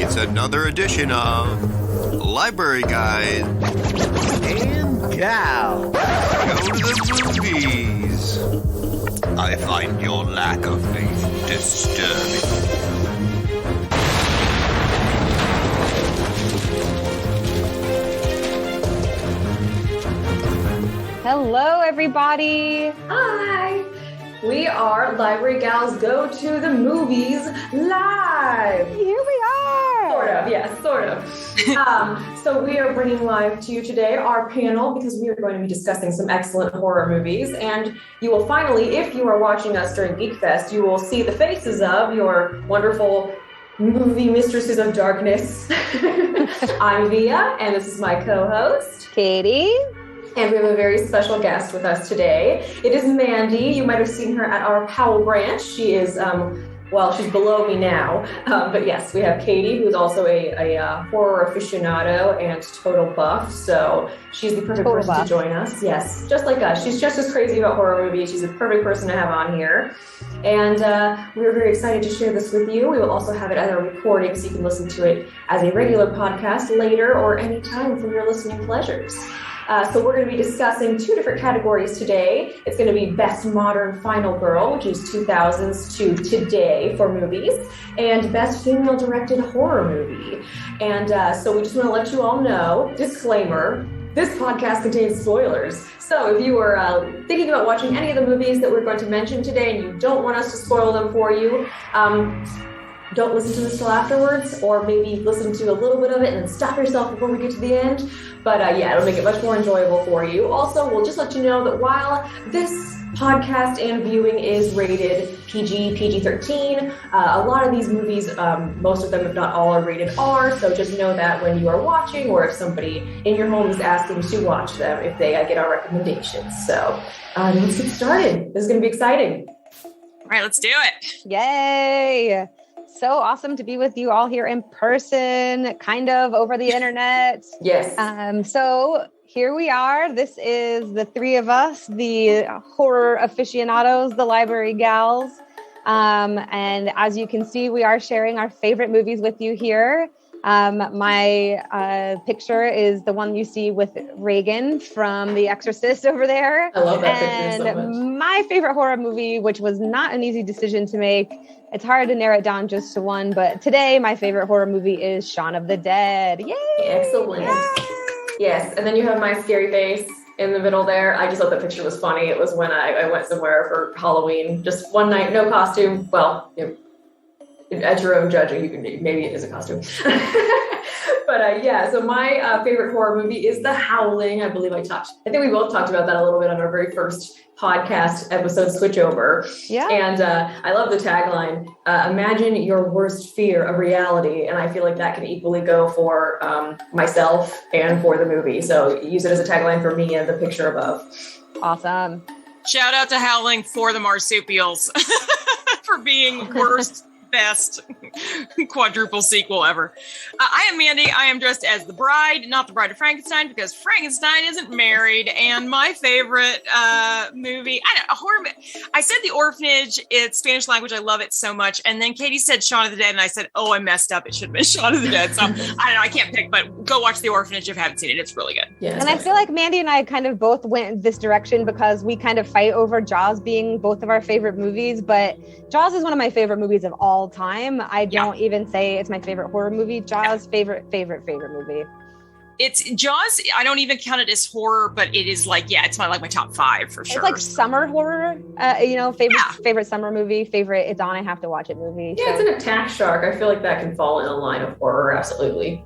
It's another edition of Library Guide and Gal. Go to the movies. I find your lack of faith disturbing. Hello, everybody. Hi. We are Library Gals Go to the Movies Live. Here we are. Sort of, yes, sort of. So we are bringing live to you today our panel because we are going to be discussing some excellent horror movies. And you will finally, if you are watching us during Geek Fest, you will see the faces of your wonderful movie mistresses of darkness. I'm Via, and this is my co-host, Katy. And we have a very special guest with us today. It is Mandy. You might have seen her at our Powell branch. She is, she's below me now. But yes, we have Katy, who's also a horror aficionado and total buff. So she's the perfect person to join us. Yes, just like us. She's just as crazy about horror movies. She's the perfect person to have on here. And we're very excited to share this with you. We will also have it as a recording so you can listen to it as a regular podcast later or anytime for your listening pleasures. So we're going to be discussing two different categories today. It's going to be Best Modern Final Girl, which is 2000s to today for movies, and Best Female Directed Horror Movie. And so we just want to let you all know, disclaimer, this podcast contains spoilers. So if you are thinking about watching any of the movies that we're going to mention today and you don't want us to spoil them for you, don't listen to this till afterwards, or maybe listen to a little bit of it and then stop yourself before we get to the end. But it'll make it much more enjoyable for you. Also, we'll just let you know that while this podcast and viewing is rated PG, PG-13, a lot of these movies, most of them, if not all, are rated R. So just know that when you are watching, or if somebody in your home is asking to watch them, if they get our recommendations. So let's get started. This is going to be exciting. All right, let's do it. Yay. So awesome to be with you all here in person, kind of over the internet. Yes. So here we are. This is the three of us, the horror aficionados, the library gals. And as you can see, we are sharing our favorite movies with you here. My picture is the one you see with Reagan from The Exorcist over there. I love that picture so much. My favorite horror movie, which was not an easy decision to make. It's hard to narrow it down just to one, but today my favorite horror movie is Shaun of the Dead. Yay! Excellent. Yay! Yes, and then you have my scary face in the middle there. I just thought the picture was funny. It was when I went somewhere for Halloween, just one night, no costume. Well, at your own judging, you can maybe it is a costume. But so my favorite horror movie is The Howling. I believe I think we both talked about that a little bit on our very first podcast episode switchover. Yeah. And I love the tagline, imagine your worst fear a reality. And I feel like that can equally go for myself and for the movie. So use it as a tagline for me and the picture above. Awesome. Shout out to Howling for the marsupials for being worst. Best quadruple sequel ever. I am Mandy. I am dressed as the bride, not the Bride of Frankenstein, because Frankenstein isn't married. And my favorite movie, I said The Orphanage. It's Spanish language. I love it so much. And then Katy said Shaun of the Dead, and I said, oh, I messed up. It should have been Shaun of the Dead. So I don't know. I can't pick, but go watch The Orphanage if you haven't seen it. It's really good. Yeah, and I feel like Mandy and I kind of both went this direction because we kind of fight over Jaws being both of our favorite movies, but Jaws is one of my favorite movies of all time. I don't even say it's my favorite horror movie. Jaws, favorite movie. It's Jaws. I don't even count it as horror, but it is it's my top 5 for sure. It's like summer horror, favorite summer movie, favorite it's on, I have to watch it movie. Yeah, so. It's an attack shark. I feel like that can fall in a line of horror. Absolutely.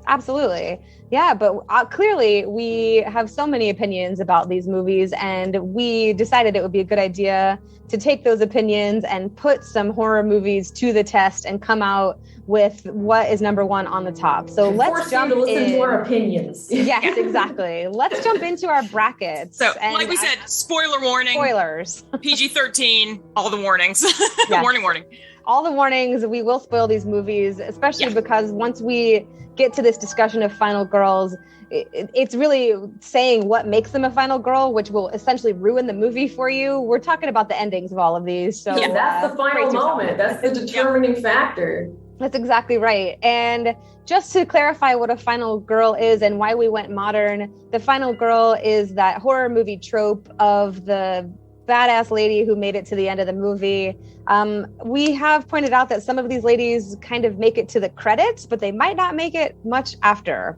Yeah, but clearly we have so many opinions about these movies, and we decided it would be a good idea to take those opinions and put some horror movies to the test and come out with what is number one on the top. So let's jump in. Listen to our opinions. Yes, exactly. Let's jump into our brackets. So, like we said, spoiler warning. Spoilers. PG-13, all the warnings. Yes. Warning. All the warnings. We will spoil these movies, especially because once we get to this discussion of Final Girls, it's really saying what makes them a final girl, which will essentially ruin the movie for you. We're talking about the endings of all of these. So yeah, that's the final moment. That's the determining factor. That's exactly right. And just to clarify what a final girl is and why we went modern, the final girl is that horror movie trope of the badass lady who made it to the end of the movie. We have pointed out that some of these ladies kind of make it to the credits, but they might not make it much after.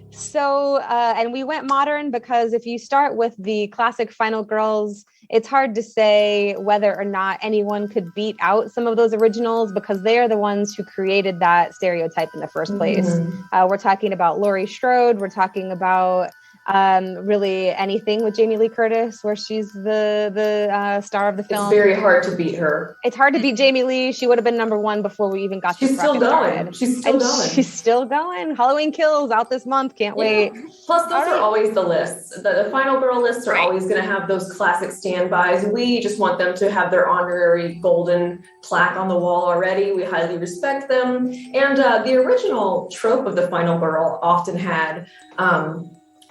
So, and we went modern because if you start with the classic final girls, it's hard to say whether or not anyone could beat out some of those originals because they are the ones who created that stereotype in the first place. We're talking about Laurie Strode. We're talking about really anything with Jamie Lee Curtis, where she's the star of the film. It's very hard to beat her. It's hard to beat Jamie Lee. She would have been number one before we even got. She's still going. She's still going. She's still going. Halloween Kills out this month. Can't wait. Plus, those are always the lists. The final girl lists are always going to have those classic standbys. We just want them to have their honorary golden plaque on the wall already. We highly respect them. And the original trope of the final girl often had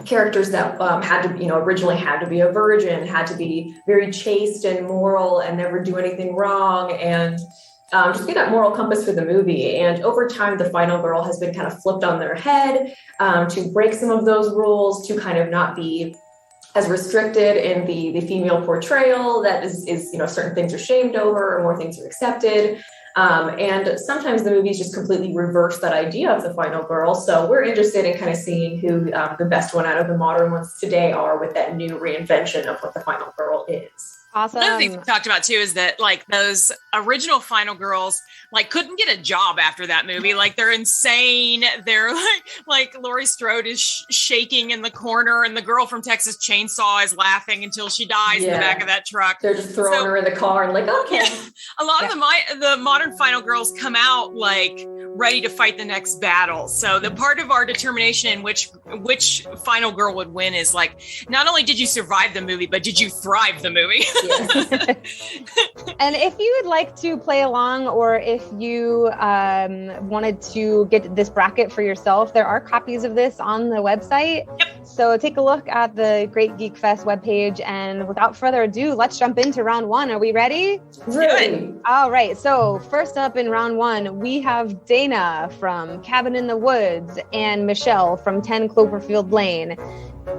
characters that had to, originally had to be a virgin, had to be very chaste and moral and never do anything wrong, and just be that moral compass for the movie. And over time, the final girl has been kind of flipped on their head to break some of those rules, to kind of not be as restricted in the female portrayal that is certain things are shamed over or more things are accepted. And sometimes the movies just completely reverse that idea of the final girl. So we're interested in kind of seeing who the best one out of the modern ones today are with that new reinvention of what the final girl is. Awesome. Another thing we talked about too is that like those original final girls like couldn't get a job after that movie. Like they're insane. They're like Laurie Strode is shaking in the corner, and the girl from Texas Chainsaw is laughing until she dies in the back of that truck. They're just throwing her in the car and like, okay. A lot of the modern final girls come out like ready to fight the next battle. So the part of our determination in which final girl would win is like, not only did you survive the movie, but did you thrive the movie? Yes. And if you would like to play along, or if you wanted to get this bracket for yourself, there are copies of this on the website. Yep. So take a look at the Great Geek Fest webpage. And without further ado, let's jump into round one. Are we ready? Ready. All right. So first up in round one, we have Dana from Cabin in the Woods and Michelle from 10 Cloverfield Lane.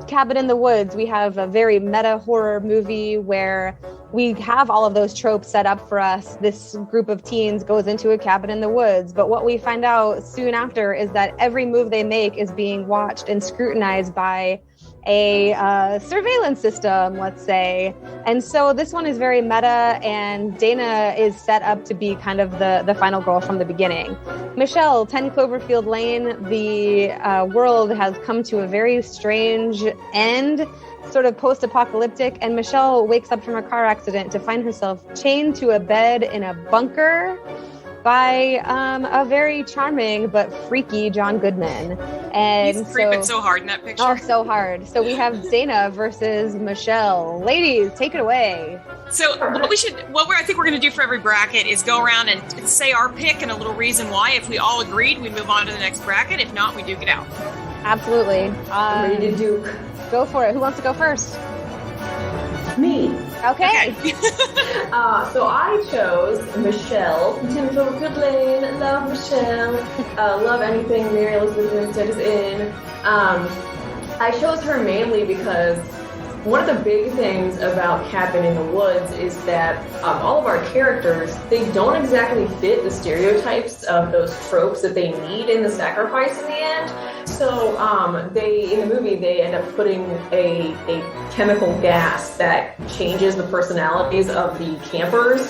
Cabin in the Woods, we have a very meta horror movie where we have all of those tropes set up for us. This group of teens goes into a cabin in the woods, but what we find out soon after is that every move they make is being watched and scrutinized by a surveillance system, let's say. And so this one is very meta, and Dana is set up to be kind of the final girl from the beginning. Michelle, 10 Cloverfield Lane, the world has come to a very strange end, sort of post-apocalyptic, and Michelle wakes up from a car accident to find herself chained to a bed in a bunker by a very charming but freaky John Goodman. And he's creeping so hard in that picture. Oh, so hard. So we have Dana versus Michelle. Ladies, take it away. So what I think we're going to do for every bracket is go around and say our pick and a little reason why. If we all agreed, we move on to the next bracket. If not, we duke it out. Absolutely. I'm ready to duke. Go for it. Who wants to go first? Me. Okay. So I chose Michelle from 10 Cloverfield Lane. Love Michelle. Love anything Mary Elizabeth Winstead is in. I chose her mainly because one of the big things about Cabin in the Woods is that all of our characters, they don't exactly fit the stereotypes of those tropes that they need in the sacrifice in the end. So in the movie, they end up putting a chemical gas that changes the personalities of the campers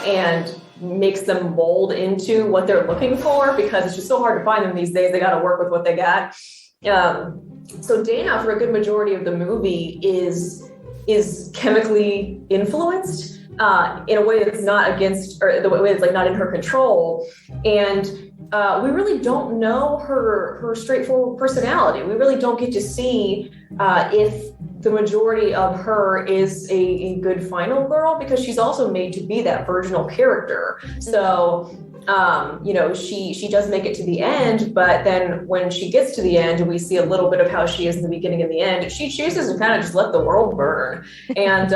and makes them mold into what they're looking for, because it's just so hard to find them these days. They got to work with what they got. So Dana, for a good majority of the movie, is chemically influenced in a way that's not against, or the way that's like not in her control. And we really don't know her straightforward personality. We really don't get to see if the majority of her is a good final girl, because she's also made to be that virginal character. So she does make it to the end, but then when she gets to the end, we see a little bit of how she is in the beginning and the end. She chooses to kind of just let the world burn. And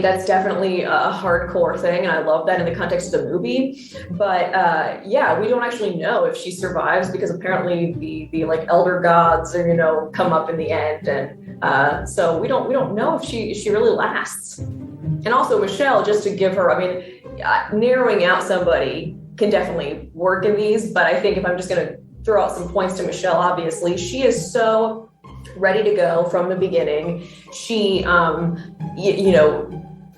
that's definitely a hardcore thing. And I love that in the context of the movie. But we don't actually know if she survives because apparently the like elder gods are, come up in the end. And so we don't know if she really lasts. And also Michelle, just to give her, narrowing out somebody can definitely work in these, but I think if I'm just going to throw out some points to Michelle, obviously, she is so ready to go from the beginning. She,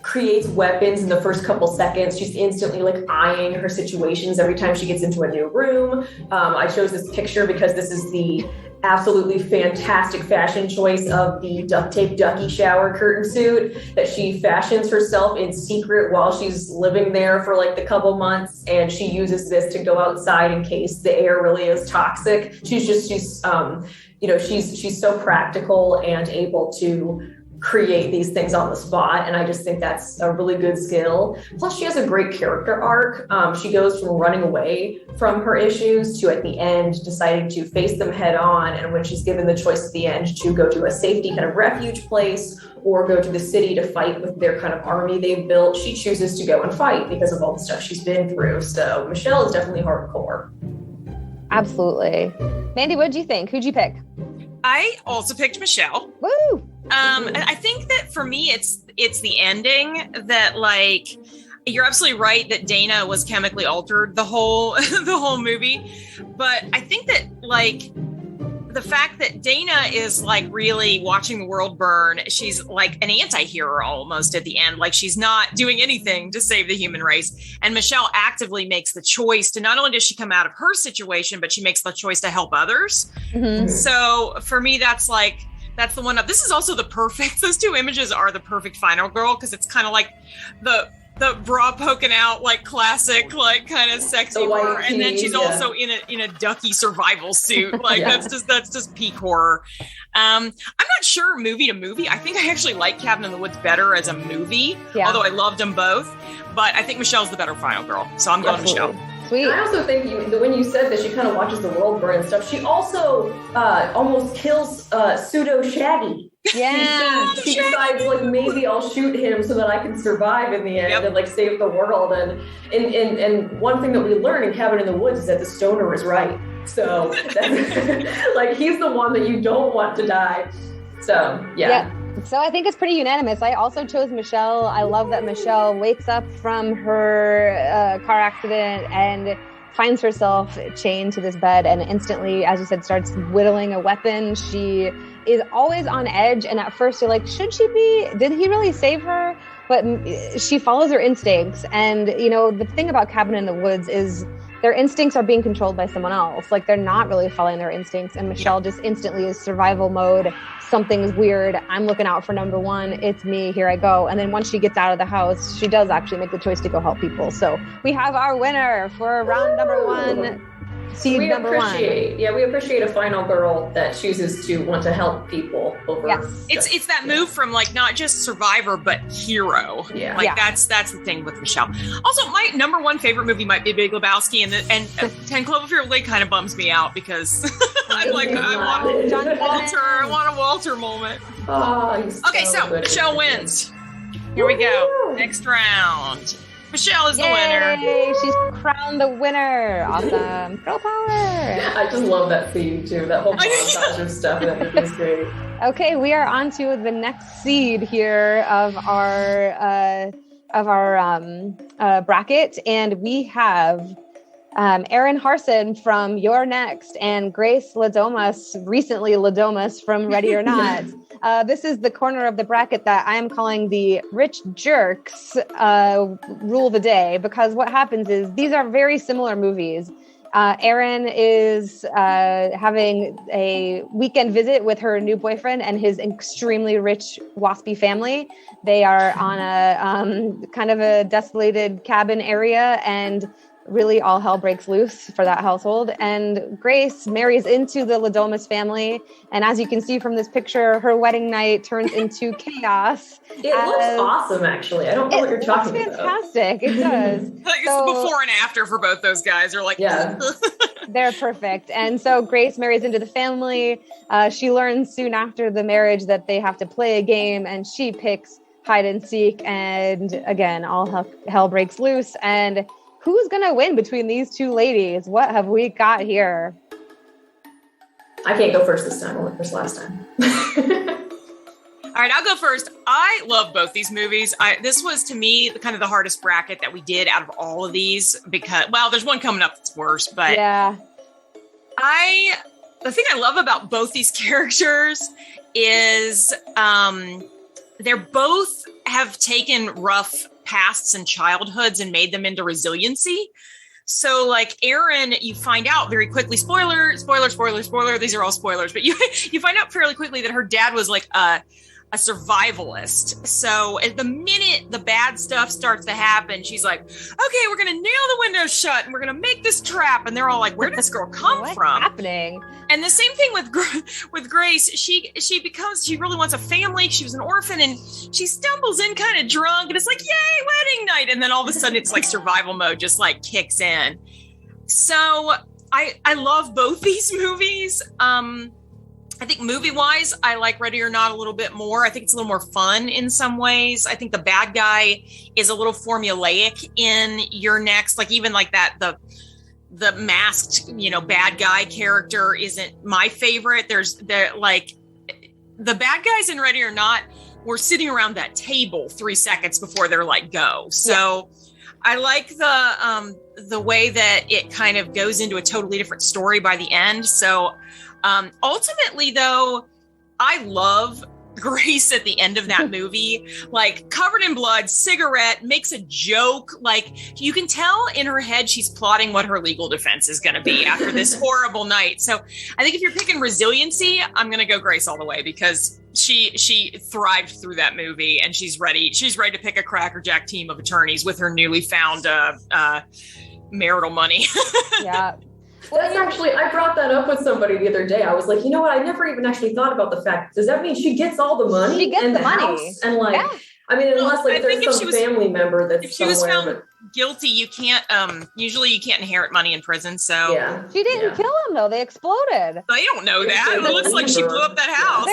creates weapons in the first couple seconds. She's instantly like eyeing her situations every time she gets into a new room. I chose this picture because this is the absolutely fantastic fashion choice of the duct tape ducky shower curtain suit that she fashions herself in secret while she's living there for like the couple months, and she uses this to go outside in case the air really is toxic. She's so practical and able to create these things on the spot, and I just think that's a really good skill. Plus, she has a great character arc. She goes from running away from her issues to, at the end, deciding to face them head on, and when she's given the choice at the end to go to a safety kind of refuge place or go to the city to fight with their kind of army they've built, she chooses to go and fight because of all the stuff she's been through. So Michelle is definitely hardcore. Absolutely. Mandy, what did you think? Who'd you pick? I also picked Michelle. Woo! I think that for me, it's the ending that, like, you're absolutely right that Dana was chemically altered the whole movie, but I think that, like, the fact that Dana is like really watching the world burn, she's like an anti-hero almost at the end. Like, she's not doing anything to save the human race. And Michelle actively makes the choice to, not only does she come out of her situation, but she makes the choice to help others. Mm-hmm. So for me, that's the one up. This is also those two images are the perfect final girl, because it's kind of like the bra poking out, like classic, like kind of sexy horror, and then she's also in a ducky survival suit. Like that's just peak horror. I'm not sure movie to movie. I think I actually like Cabin in the Woods better as a movie, although I loved them both. But I think Michelle's the better final girl, so I'm going to Michelle. Sweet. And I also think when you said that she kind of watches the world burn and stuff, she also almost kills pseudo Shaggy. Yeah. She decides, like, maybe I'll shoot him so that I can survive in the end and like save the world. And one thing that we learn in Cabin in the Woods is that the stoner is right. So that's, like, he's the one that you don't want to die. So yeah. So I think it's pretty unanimous. I also chose Michelle. I love that Michelle wakes up from her car accident and finds herself chained to this bed and instantly, as you said, starts whittling a weapon. She is always on edge. And at first you're like, should she be? Did he really save her? But she follows her instincts. And, the thing about Cabin in the Woods is their instincts are being controlled by someone else. Like, they're not really following their instincts. And Michelle just instantly is survival mode. Something's weird. I'm looking out for number one. It's me. Here I go. And then once she gets out of the house, she does actually make the choice to go help people. So we have our winner for round number one. We appreciate a final girl that chooses to want to help people over. Yes. It's that move from, like, not just survivor but hero. Yeah. Like that's the thing with Michelle. Also, my number one favorite movie might be Big Lebowski, and 10 Cloverfield Lane kind of bums me out because I want a Walter moment. Okay, so Michelle wins. Here we go. Next round. Michelle is the winner. She's crowned the winner. Awesome. Girl power. I just love that theme too. That whole montage of stuff. That is great. Okay, we are on to the next seed here of our bracket, and we have Erin Harson from You're Next and Grace Ladomas, recently Ladomas from Ready or Not. This is the corner of the bracket that I am calling the rich jerks rule the day, because what happens is these are very similar movies. Erin is having a weekend visit with her new boyfriend and his extremely rich waspy family. They are on a kind of a desolated cabin area, and really all hell breaks loose for that household. And Grace marries into the Ladomus family. And as you can see from this picture, her wedding night turns into chaos. It looks awesome, actually. I don't know what you're talking about. Fantastic. It does. Like it's the before and after for both those guys. They're like, yeah. They're perfect. And so Grace marries into the family. She learns soon after the marriage that they have to play a game, and she picks hide and seek. And again, all hell breaks loose. And who's going to win between these two ladies? What have we got here? I can't go first this time. I went first last time. All right, I'll go first. I love both these movies. This was, to me, kind of the hardest bracket that we did out of all of these because, well, there's one coming up that's worse, but yeah. The thing I love about both these characters is they're both have taken rough pasts and childhoods and made them into resiliency. So like Aaron, you find out very quickly, spoiler, these are all spoilers, but you find out fairly quickly that her dad was like a survivalist. So at the minute the bad stuff starts to happen, she's like, okay, we're going to nail the windows shut and we're going to make this trap. And they're all like, where did this girl come from? What's happening? And the same thing with Grace. She really wants a family. She was an orphan and she stumbles in kind of drunk and it's like, yay, wedding night. And then all of a sudden it's like survival mode just like kicks in. So I love both these movies. I think movie-wise, I like Ready or Not a little bit more. I think it's a little more fun in some ways. I think the bad guy is a little formulaic in You're Next. Like even like that, the masked, bad guy character isn't my favorite. The bad guys in Ready or Not were sitting around that table 3 seconds before they're like, go. So I like the way that it kind of goes into a totally different story by the end. So ultimately, though, I love Grace at the end of that movie, like covered in blood, cigarette, makes a joke. Like you can tell in her head, she's plotting what her legal defense is going to be after this horrible night. So I think if you're picking resiliency, I'm going to go Grace all the way because she thrived through that movie and she's ready to pick a crackerjack team of attorneys with her newly found marital money. Yeah. That's actually, I brought that up with somebody the other day. I was like, you know what? I never even actually thought about the fact. Does that mean she gets all the money? She gets and the money. House? And like, yeah. I mean, unless like there's some family member that's if she was found guilty, you can't, usually you can't inherit money in prison. So yeah. She didn't kill him though. They exploded. They don't know that. It looks like she blew up that house.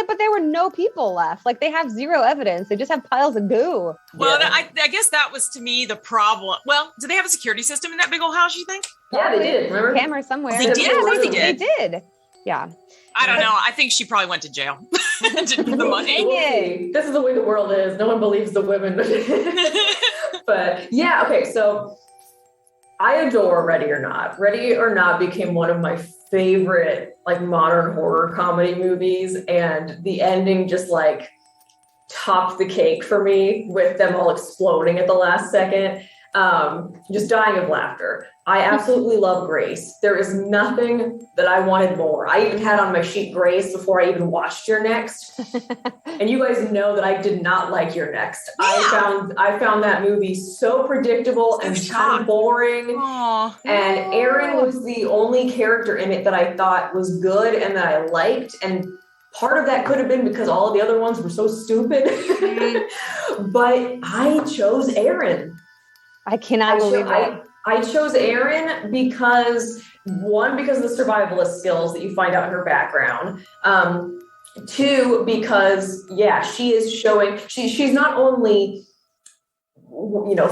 But there were no people left. Like they have zero evidence. They just have piles of goo. Well, I guess that was to me the problem. Well, do they have a security system in that big old house, you think? Yeah, they did. Remember? Camera somewhere. They did. Yeah, they did. Yeah. I don't know. I think she probably went to jail to get the money. This is the way the world is. No one believes the women. But yeah, okay. So I adore Ready or Not. Ready or Not became one of my favorite like modern horror comedy movies, and the ending just like topped the cake for me with them all exploding at the last second. Just dying of laughter. I absolutely love Grace. There is nothing that I wanted more. I even had on my sheet Grace before I even watched Your Next. And you guys know that I did not like Your Next. Yeah. I found that movie so predictable and kind of boring. Aww. And Aaron was the only character in it that I thought was good and that I liked. And part of that could have been because all of the other ones were so stupid. But I chose Aaron. I cannot believe it. I chose Aaron because of the survivalist skills that you find out in her background. Two, because she is showing she's not only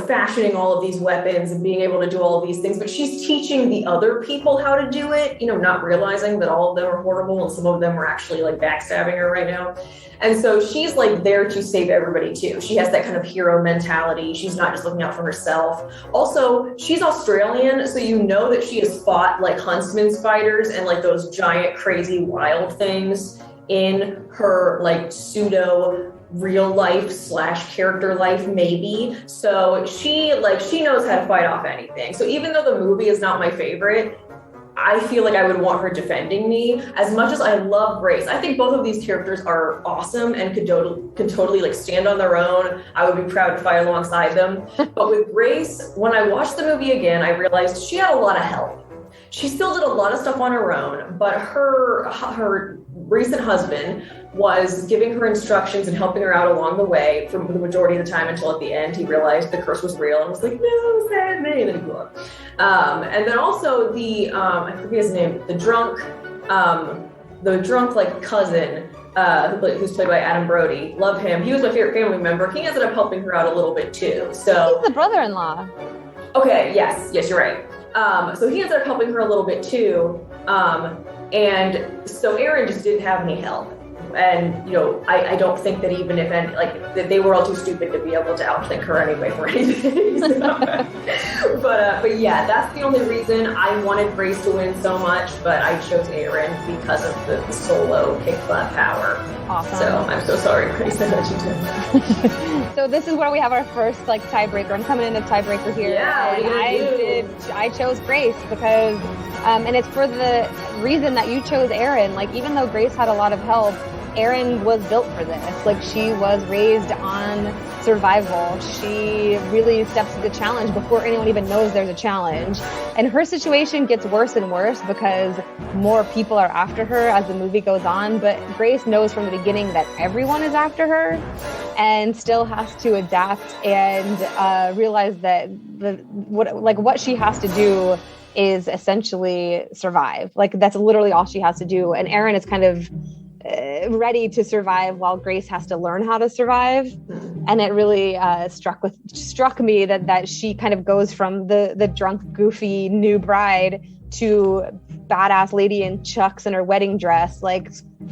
fashioning all of these weapons and being able to do all of these things, but she's teaching the other people how to do it, not realizing that all of them are horrible and some of them are actually like backstabbing her right now. And so she's like there to save everybody too. She has that kind of hero mentality. She's not just looking out for herself. Also, she's Australian, so that she has fought like huntsman spiders and like those giant crazy wild things in her like pseudo real life / character life maybe. So she knows how to fight off anything. So even though the movie is not my favorite, I feel like I would want her defending me. As much as I love Grace, I think both of these characters are awesome and could totally like stand on their own. I would be proud to fight alongside them. But with Grace, when I watched the movie again, I realized she had a lot of help. She still did a lot of stuff on her own, but her recent husband was giving her instructions and helping her out along the way for the majority of the time until at the end he realized the curse was real and was like, no, save me, and then he blew up. And then also I forget his name, the drunk like cousin, who's played by Adam Brody. Love him. He was my favorite family member. He ended up helping her out a little bit too. So he's the brother-in-law. Okay, yes, you're right. So he ended up helping her a little bit too. And so Aaron just didn't have any help. And, I don't think that even if any, that they were all too stupid to be able to outthink her anyway for anything. But yeah, that's the only reason I wanted Grace to win so much, but I chose Aaron because of the solo kick butt power. Awesome. So I'm so sorry, Grace, that you did. So this is where we have our first tiebreaker. I'm coming in as tiebreaker here. Yeah, and I chose Grace because, and it's for the reason that you chose Aaron. Even though Grace had a lot of help, Erin was built for this. She was raised on survival. She really steps to the challenge before anyone even knows there's a challenge. And her situation gets worse and worse because more people are after her as the movie goes on. But Grace knows from the beginning that everyone is after her and still has to adapt and realize that what she has to do is essentially survive. That's literally all she has to do. And Erin is kind of ready to survive while Grace has to learn how to survive. And it really struck me that she kind of goes from the drunk, goofy new bride to badass lady in chucks and her wedding dress.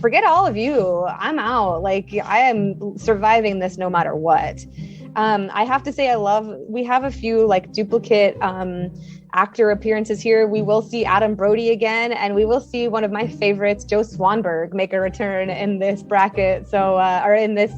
Forget all of you. I'm out. I am surviving this no matter what. I have to say, we have a few duplicate actor appearances here. We will see Adam Brody again, and we will see one of my favorites, Joe Swanberg, make a return in this bracket. So, or in this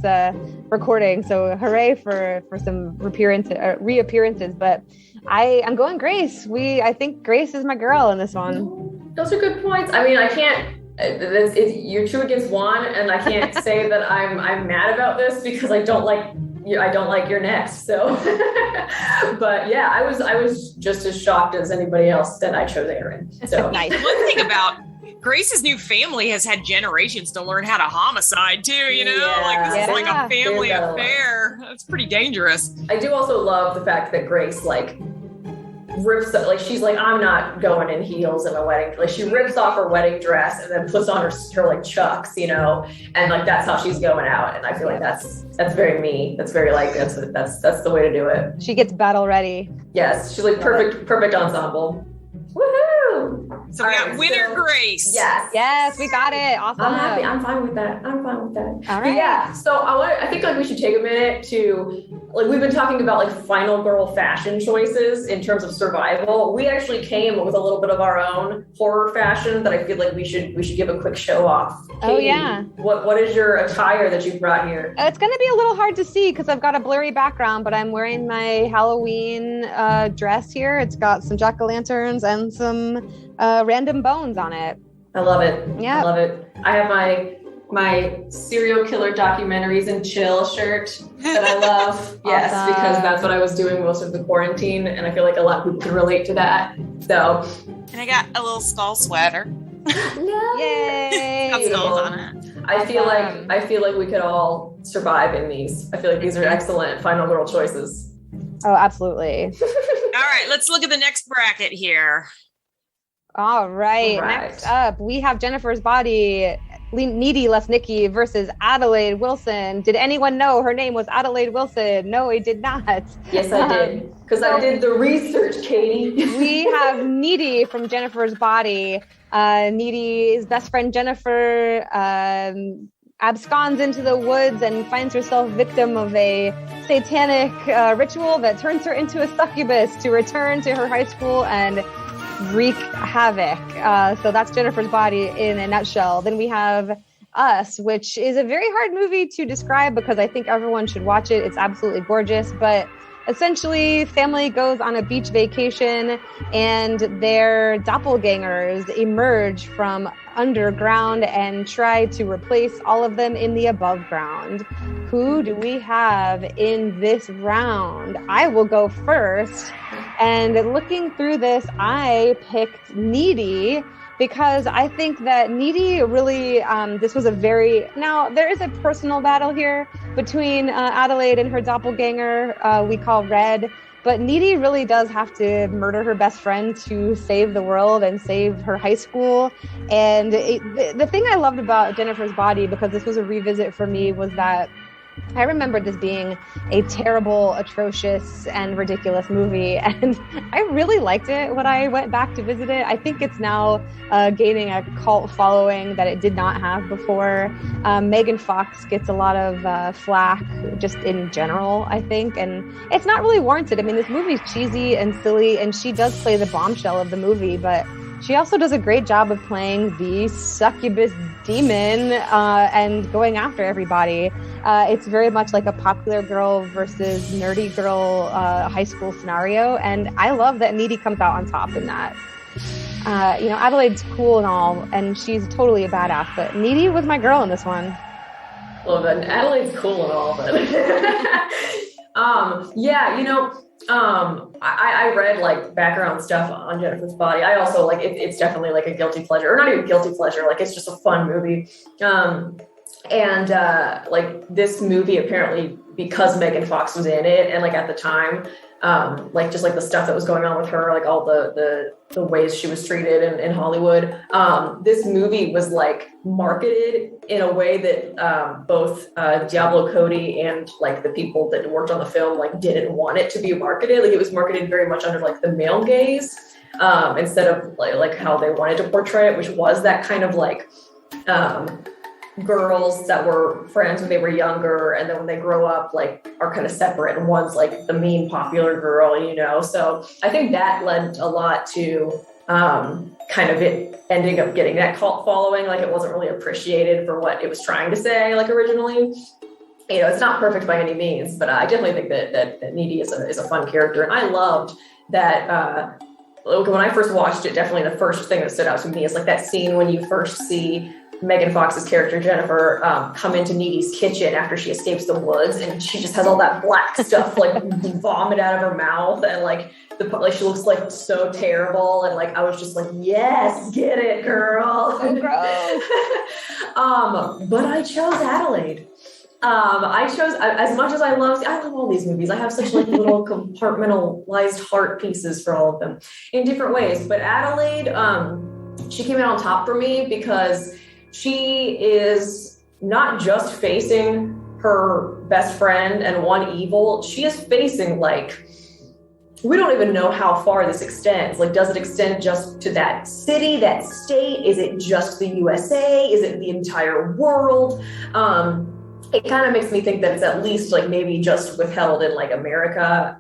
recording. So, hooray for some reappearances. But I'm going Grace. I think Grace is my girl in this one. Those are good points. I mean, I can't. You're 2 against 1, and I can't say that I'm mad about this because I don't like your next. So, but yeah, I was just as shocked as anybody else that I chose Aaron. So nice. One thing about Grace's new family has had generations to learn how to homicide too. This is like a family affair. That's pretty dangerous. I do also love the fact that Grace rips up, she's I'm not going in heels in a wedding. She rips off her wedding dress and then puts on her chucks, and that's how she's going out. And I feel like that's very me. That's very that's the way to do it. She gets battle ready. Yes, she's perfect ensemble. Woohoo! So we got winner Grace. Yes, we got it. Awesome. I'm happy. I'm fine with that. All right. But yeah. So I think we should take a minute to we've been talking about final girl fashion choices in terms of survival. We actually came with a little bit of our own horror fashion that I feel like we should give a quick show off. Katy, oh yeah. What is your attire that you've brought here? It's going to be a little hard to see because I've got a blurry background, but I'm wearing my Halloween dress here. It's got some jack-o'-lanterns and some random bones on it. I love it. Yeah, I love it. I have my serial killer documentaries and chill shirt that I love. Yes, Awesome. Because that's what I was doing most of the quarantine, and I feel like a lot of people can relate to that. So, and I got a little skull sweater. Yay! Got skulls on it. I feel like we could all survive in these. I feel like these are excellent final girl choices. Oh, absolutely. All right, let's look at the next bracket here. All right. Next up, we have Jennifer's Body, Needy Less Nikki versus Adelaide Wilson. Did anyone know her name was Adelaide Wilson? No, I did not. Yes, I did. Because I did the research, Katy. We have Needy from Jennifer's Body. Needy's best friend Jennifer absconds into the woods and finds herself victim of a satanic ritual that turns her into a succubus to return to her high school and wreak havoc. So that's Jennifer's Body in a nutshell. Then we have Us, which is a very hard movie to describe because I think everyone should watch it. It's absolutely gorgeous, but essentially, family goes on a beach vacation and their doppelgangers emerge from underground and try to replace all of them in the above ground. Who do we have in this round? I will go first. And looking through this, I picked Needy, because I think that Needy really, this was now there is a personal battle here between Adelaide and her doppelganger, we call Red, but Needy really does have to murder her best friend to save the world and save her high school. And the thing I loved about Jennifer's Body, because this was a revisit for me, was that I remember this being a terrible, atrocious, and ridiculous movie, and I really liked it when I went back to visit it. I think it's now gaining a cult following that it did not have before. Megan Fox gets a lot of flack just in general, I think, and it's not really warranted. I mean, this movie's cheesy and silly, and she does play the bombshell of the movie, but she also does a great job of playing the succubus demon and going after everybody. It's very much like a popular girl versus nerdy girl high school scenario. And I love that Needy comes out on top in that. Adelaide's cool and all, and she's totally a badass, but Needy was my girl in this one. Well, then Adelaide's cool and all, but I read like background stuff on Jennifer's Body. I also it's definitely like a guilty pleasure, or not even guilty pleasure. Like, it's just a fun movie. This movie, apparently, because Megan Fox was in it, and like at the time, just like the stuff that was going on with her, like all the ways she was treated in Hollywood. This movie was like marketed in a way that both Diablo Cody and like the people that worked on the film like didn't want it to be marketed. Like, it was marketed very much under like the male gaze, instead of like how they wanted to portray it, which was that kind of like girls that were friends when they were younger, and then when they grow up, like, are kind of separate, and one's like the mean popular girl, so I think that led a lot to kind of it ending up getting that cult following. Like, it wasn't really appreciated for what it was trying to say, like, originally. It's not perfect by any means, but I definitely think that Needy is a fun character. And I loved that when I first watched it, definitely the first thing that stood out to me is like that scene when you first see Megan Fox's character Jennifer come into Needy's kitchen after she escapes the woods, and she just has all that black stuff like vomit out of her mouth, and like she looks like so terrible, and like I was just like, yes, get it, girl. So gross. But I chose Adelaide. I chose, as much as I love all these movies. I have such like little compartmentalized heart pieces for all of them in different ways. But Adelaide, she came out on top for me because she is not just facing her best friend and one evil. She is facing, like, we don't even know how far this extends. Like, does it extend just to that city, that state? Is it just the USA? Is it the entire world? It kind of makes me think that it's at least like maybe just withheld in like America,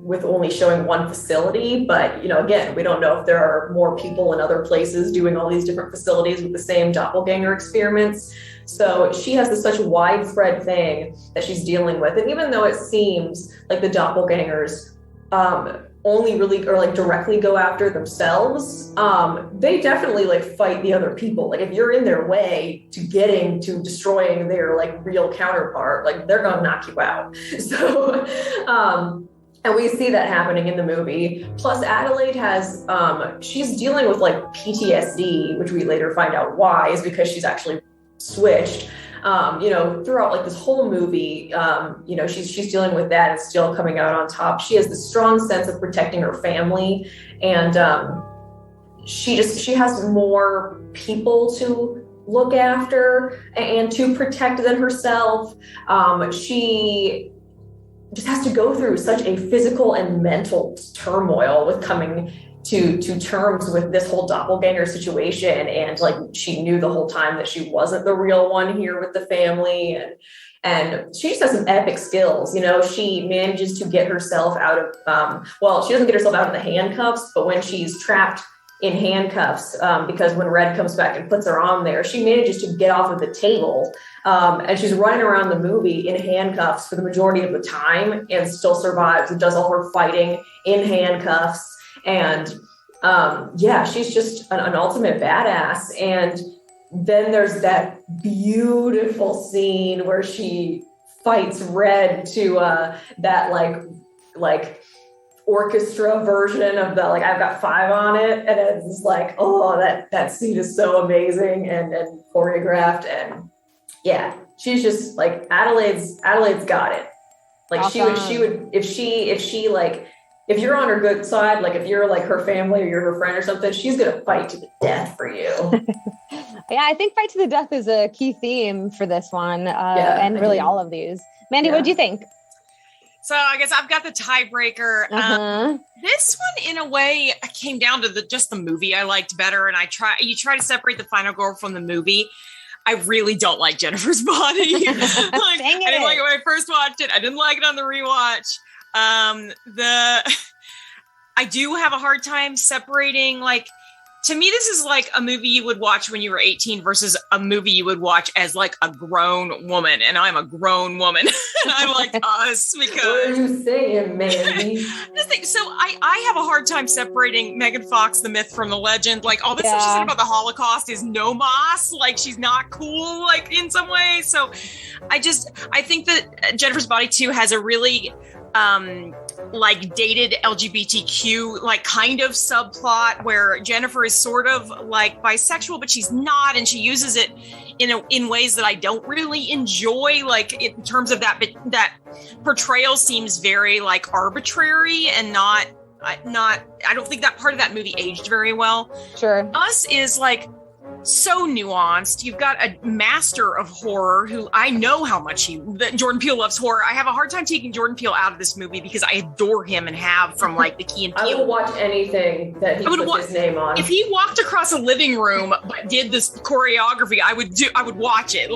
with only showing one facility. But, again, we don't know if there are more people in other places doing all these different facilities with the same doppelganger experiments. So she has this such widespread thing that she's dealing with. And even though it seems like the doppelgangers only really or like directly go after themselves, they definitely like fight the other people. Like, if you're in their way to getting to destroying their like real counterpart, like they're gonna knock you out. So and we see that happening in the movie. Plus, Adelaide has, she's dealing with like PTSD, which we later find out why is because she's actually switched. Throughout like this whole movie, she's dealing with that and still coming out on top. She has this strong sense of protecting her family, and she has more people to look after and to protect than herself. She just has to go through such a physical and mental turmoil with coming to terms with this whole doppelganger situation. And like, she knew the whole time that she wasn't the real one here with the family. And she just has some epic skills. She manages to get herself out of, she doesn't get herself out of the handcuffs, but when she's trapped in handcuffs because when Red comes back and puts her on there, she manages to get off of the table. And she's running around the movie in handcuffs for the majority of the time and still survives and does all her fighting in handcuffs. And she's just an ultimate badass. And then there's that beautiful scene where she fights Red to that like orchestra version of the I've got 5 on it, and it's like, oh, that scene is so amazing and choreographed, and yeah, she's just like Adelaide's got it. Like awesome. she would if she like, if you're on her good side, like if you're like her family or you're her friend or something, she's gonna fight to the death for you. Yeah, I think fight to the death is a key theme for this one, and really all of these. Mandy, what do you think? So I guess I've got the tiebreaker. This one, in a way, came down to just the movie I liked better, and you try to separate the final girl from the movie. I really don't like Jennifer's body. I didn't like it when I first watched it. I didn't like it on the rewatch. I do have a hard time separating, to me, this is like a movie you would watch when you were 18 versus a movie you would watch as like a grown woman. And I'm a grown woman. And I like us because... What are you saying, Mandy? So I have a hard time separating Megan Fox, the myth from the legend. Like all this stuff she said about the Holocaust is no mas. Like she's not cool, like in some ways. So I think that Jennifer's Body too has a really... dated LGBTQ kind of subplot where Jennifer is sort of like bisexual, but she's not, and she uses it in ways that I don't really enjoy. Like in terms of that, but that portrayal seems very arbitrary and not. I don't think that part of that movie aged very well. Sure. Us is so nuanced. You've got a master of horror who I know how much Jordan Peele loves horror. I have a hard time taking Jordan Peele out of this movie because I adore him and have from the Key and Peele. I will watch anything that he puts his name on. If he walked across a living room but did this choreography, I would watch it.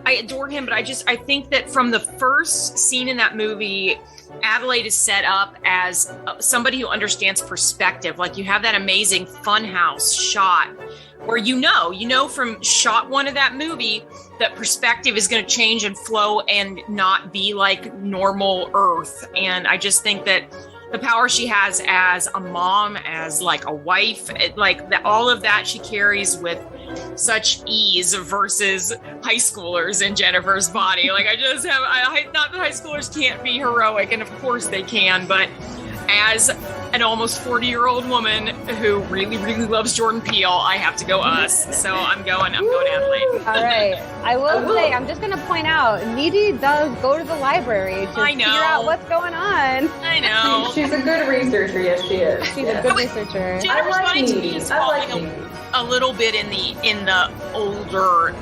I adore him, but I think that from the first scene in that movie, Adelaide is set up as somebody who understands perspective. You have that amazing funhouse shot where you know from shot 1 of that movie that perspective is going to change and flow and not be like normal Earth. And I just think that the power she has as a mom, as a wife, all of that she carries with such ease versus high schoolers in Jennifer's Body. Not that high schoolers can't be heroic, and of course they can, but as an almost 40-year-old woman who really, really loves Jordan Peele, I have to go us. So I'm going Adelaide. All right. I will say, I'm just going to point out, Needy does go to the library to figure out what's going on. I know. She's a good researcher. Yes, she is. She's a good researcher. Jennifer's Body is falling a little bit in the older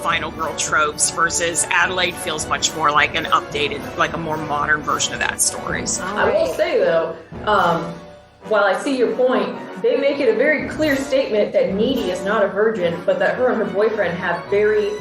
final girl tropes versus Adelaide feels much more like an updated, a more modern version of that story. So. I will say though, while I see your point, they make it a very clear statement that Needy is not a virgin, but that her and her boyfriend have very,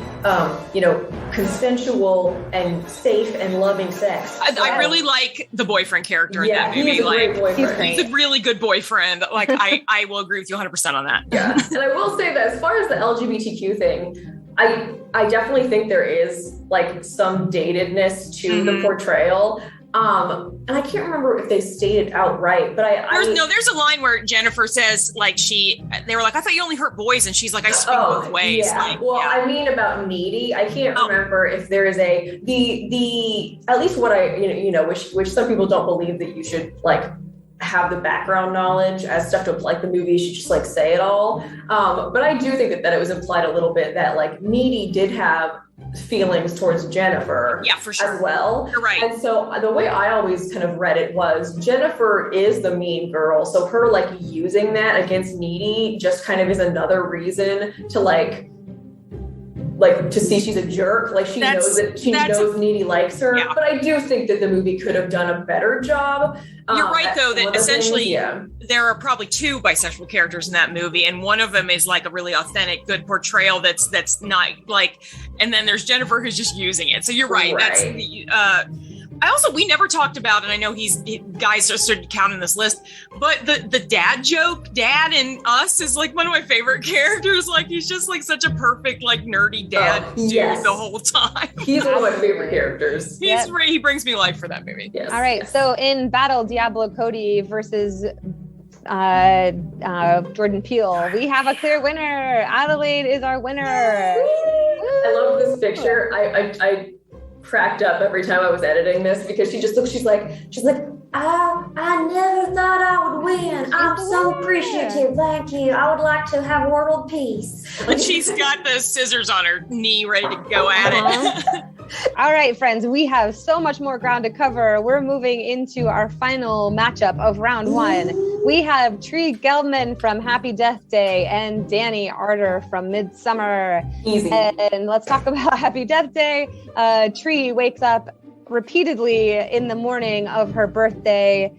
consensual and safe and loving sex. I really like the boyfriend character in that movie. He's a great boyfriend. He's a really good boyfriend. I will agree with you 100% on that. Yeah. And I will say that as far as the LGBTQ thing, I definitely think there is some datedness to the portrayal. And I can't remember if they stated outright, but there's a line where Jennifer says they were like, I thought you only hurt boys, and she's like, I swing both ways. Yeah. I mean about Needy, I can't remember if there is the at least what I which some people don't believe that you should have the background knowledge as stuff to the movie, you should just say it all. But I do think that it was implied a little bit that Needy did have feelings towards Jennifer for sure. as well. You're right. And so the way I always kind of read it was Jennifer is the mean girl. So her using that against Needy just kind of is another reason to to see she's a jerk. She knows Needy likes her. Yeah. But I do think that the movie could have done a better job. You're right, though, that essentially there are probably 2 bisexual characters in that movie, and one of them is a really authentic, good portrayal that's not and then there's Jennifer who's just using it. So you're right. That's we never talked about, and I know guys are starting to count in this list, but the dad joke, Dad in Us, is like one of my favorite characters. Like, he's just like such a perfect, like, nerdy dad dude the whole time. He's one of my favorite characters. He brings me life for that movie. Yes. All right, so in battle, Diablo Cody versus Jordan Peele, we have a clear winner. Adelaide is our winner. I love this picture. I cracked up every time I was editing this because she just looks, she's like, I never thought I would win. I'm so appreciative. Thank you. I would like to have world peace. And she's got the scissors on her knee ready to go at it. All right, friends, we have so much more ground to cover. We're moving into our final matchup of round one. We have Tree Gelman from Happy Death Day and Danny Arter from Midsummer. Easy. And let's talk about Happy Death Day. Tree wakes up repeatedly in the morning of her birthday,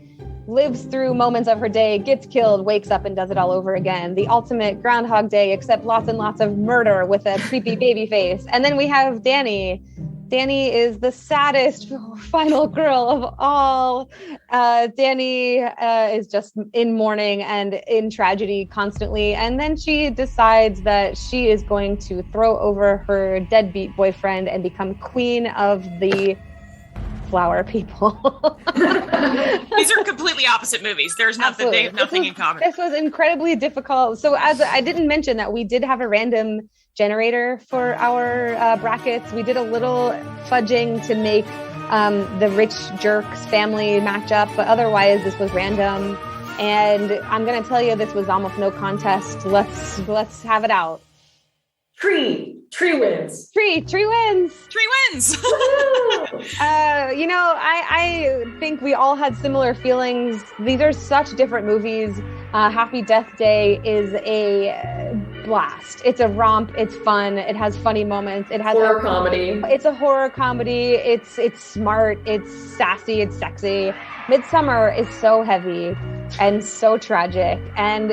lives through moments of her day, gets killed, wakes up and does it all over again. The ultimate Groundhog Day, except lots and lots of murder with a creepy baby face. And then we have Danny. Danny is the saddest final girl of all. Danny is just in mourning and in tragedy constantly. And then she decides that she is going to throw over her deadbeat boyfriend and become queen of the flower people. These are completely opposite movies. There's nothing. Absolutely. They have nothing in common. This was incredibly difficult. So as I didn't mention that we did have a random generator for our brackets. We did a little fudging to make the Rich Jerks family matchup, but otherwise this was random. And I'm going to tell you, this was almost no contest. Let's have it out. Tree wins. Tree wins. Tree wins. I think we all had similar feelings. These are such different movies. Happy Death Day is a blast. It's a romp. It's fun. It has funny moments. It has horror comedy. It's a horror comedy. It's smart. It's sassy. It's sexy. Midsummer is so heavy and so tragic. And,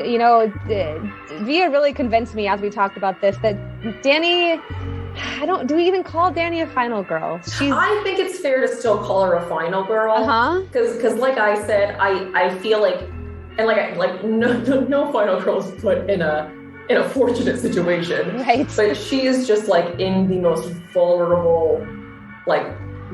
Via really convinced me as we talked about this that Danny, do we even call Danny a final girl? I think it's fair to still call her a final girl. Because like I said, I feel like, and like no final girl is put in a fortunate situation. Right. But she is just like in the most vulnerable, like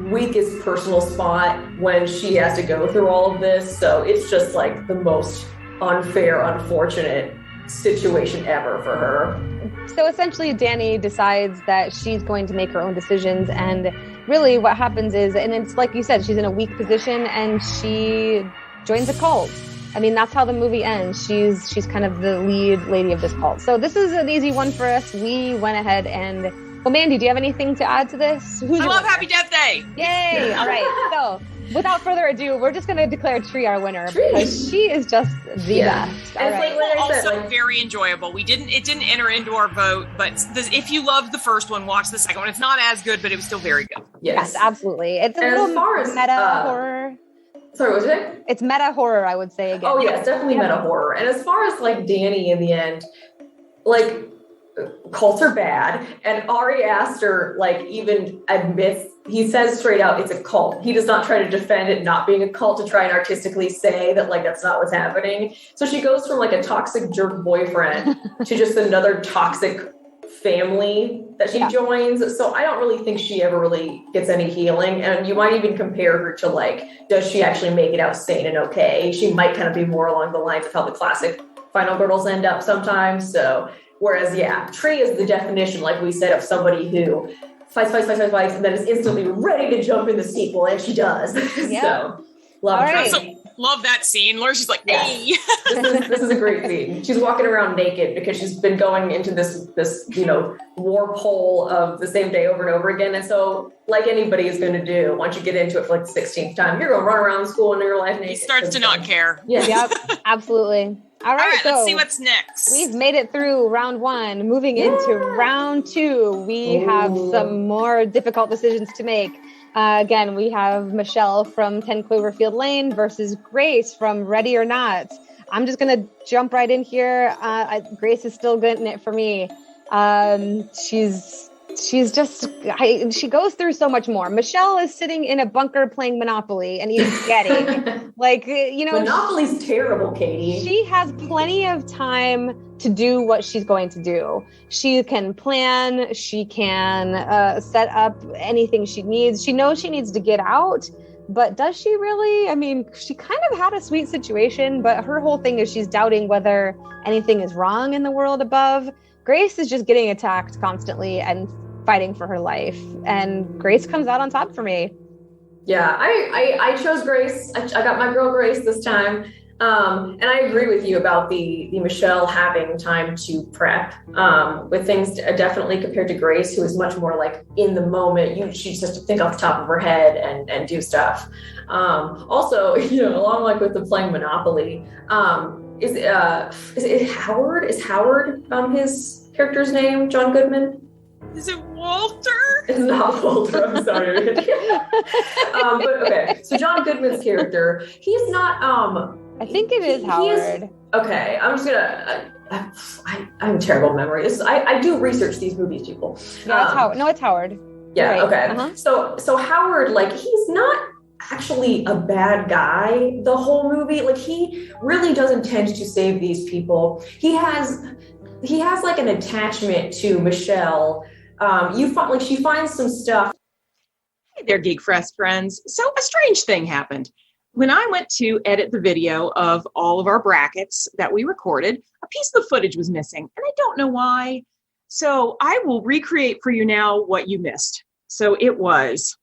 weakest personal spot when she has to go through all of this. So it's just like the most unfair, unfortunate situation ever for her. So essentially Danny decides that she's going to make her own decisions, and really what happens is, and it's like you said, she's in a weak position and she joins a cult. I mean, that's how the movie ends. She's kind of the lead lady of this cult. So this is an easy one for us. We went ahead and, well, Mandy, do you have anything to add to this? I love Happy Death Day. Yay! All right. So without further ado, we're just going to declare Tree our winner because she is just the best. And right. like I said, also very enjoyable. It didn't enter into our vote, but if you loved the first one, watch the second one. It's not as good, but it was still very good. Yes, absolutely. It's a little meta horror. Sorry, what was it? It's meta horror, I would say again. Oh yeah, it's definitely meta horror. And as far as like Danny in the end, like cults are bad, and Ari Aster like even admits, he says straight out it's a cult. He does not try to defend it not being a cult to try and artistically say that like that's not what's happening. So she goes from like a toxic jerk boyfriend to just another toxic family that she joins. So I don't really think she ever really gets any healing. And you might even compare her to like, does she actually make it out sane and okay? She might kind of be more along the lines of how the classic final girls end up sometimes. So whereas, Tree is the definition, like we said, of somebody who fights, and then is instantly ready to jump in the sequel, and she does. Yeah. So love All Tree. right. Love that scene where she's like, hey. This is a great scene. She's walking around naked because she's been going into this warp hole of the same day over and over again. And so, like anybody is going to do, once you get into it for like the 16th time, you're going to run around school in your life naked. He starts to not care. Yeah. Yep, absolutely. All right, so let's see what's next. We've made it through round one. Moving into round two, we have some more difficult decisions to make. Again, we have Michelle from 10 Cloverfield Lane versus Grace from Ready or Not. I'm just going to jump right in here. Grace is still getting it for me. She's she's just, she goes through so much more. Michelle is sitting in a bunker playing Monopoly and eating spaghetti. Like, you know, Monopoly's terrible, Katie. She has plenty of time to do what she's going to do. She can plan, she can set up anything she needs. She knows she needs to get out, but does she really? I mean, she kind of had a sweet situation, but her whole thing is she's doubting whether anything is wrong in the world above. Grace is just getting attacked constantly and fighting for her life. And Grace comes out on top for me. Yeah, I chose Grace. I got my girl Grace this time. And I agree with you about the Michelle having time to prep with things definitely compared to Grace, who is much more like in the moment. She just has to think off the top of her head and do stuff. Also, you know, along like with the playing Monopoly, is it Howard? Is Howard his character's name? John Goodman? Is it Walter? It's not Walter. I'm sorry. But okay, so John Goodman's character, he's not. I think it is Howard. Okay, I'm just gonna. I have a terrible memory. I do research these movies, people. No, it's Howard. No, it's Howard. Yeah. Right. Okay. Uh-huh. So Howard, like, he's not actually a bad guy the whole movie. Like, he really does intend to save these people. He has like an attachment to Michelle. She finds some stuff. Hey there, Geek Fresh friends. So a strange thing happened. When I went to edit the video of all of our brackets that we recorded, a piece of the footage was missing, and I don't know why. So I will recreate for you now what you missed. So it was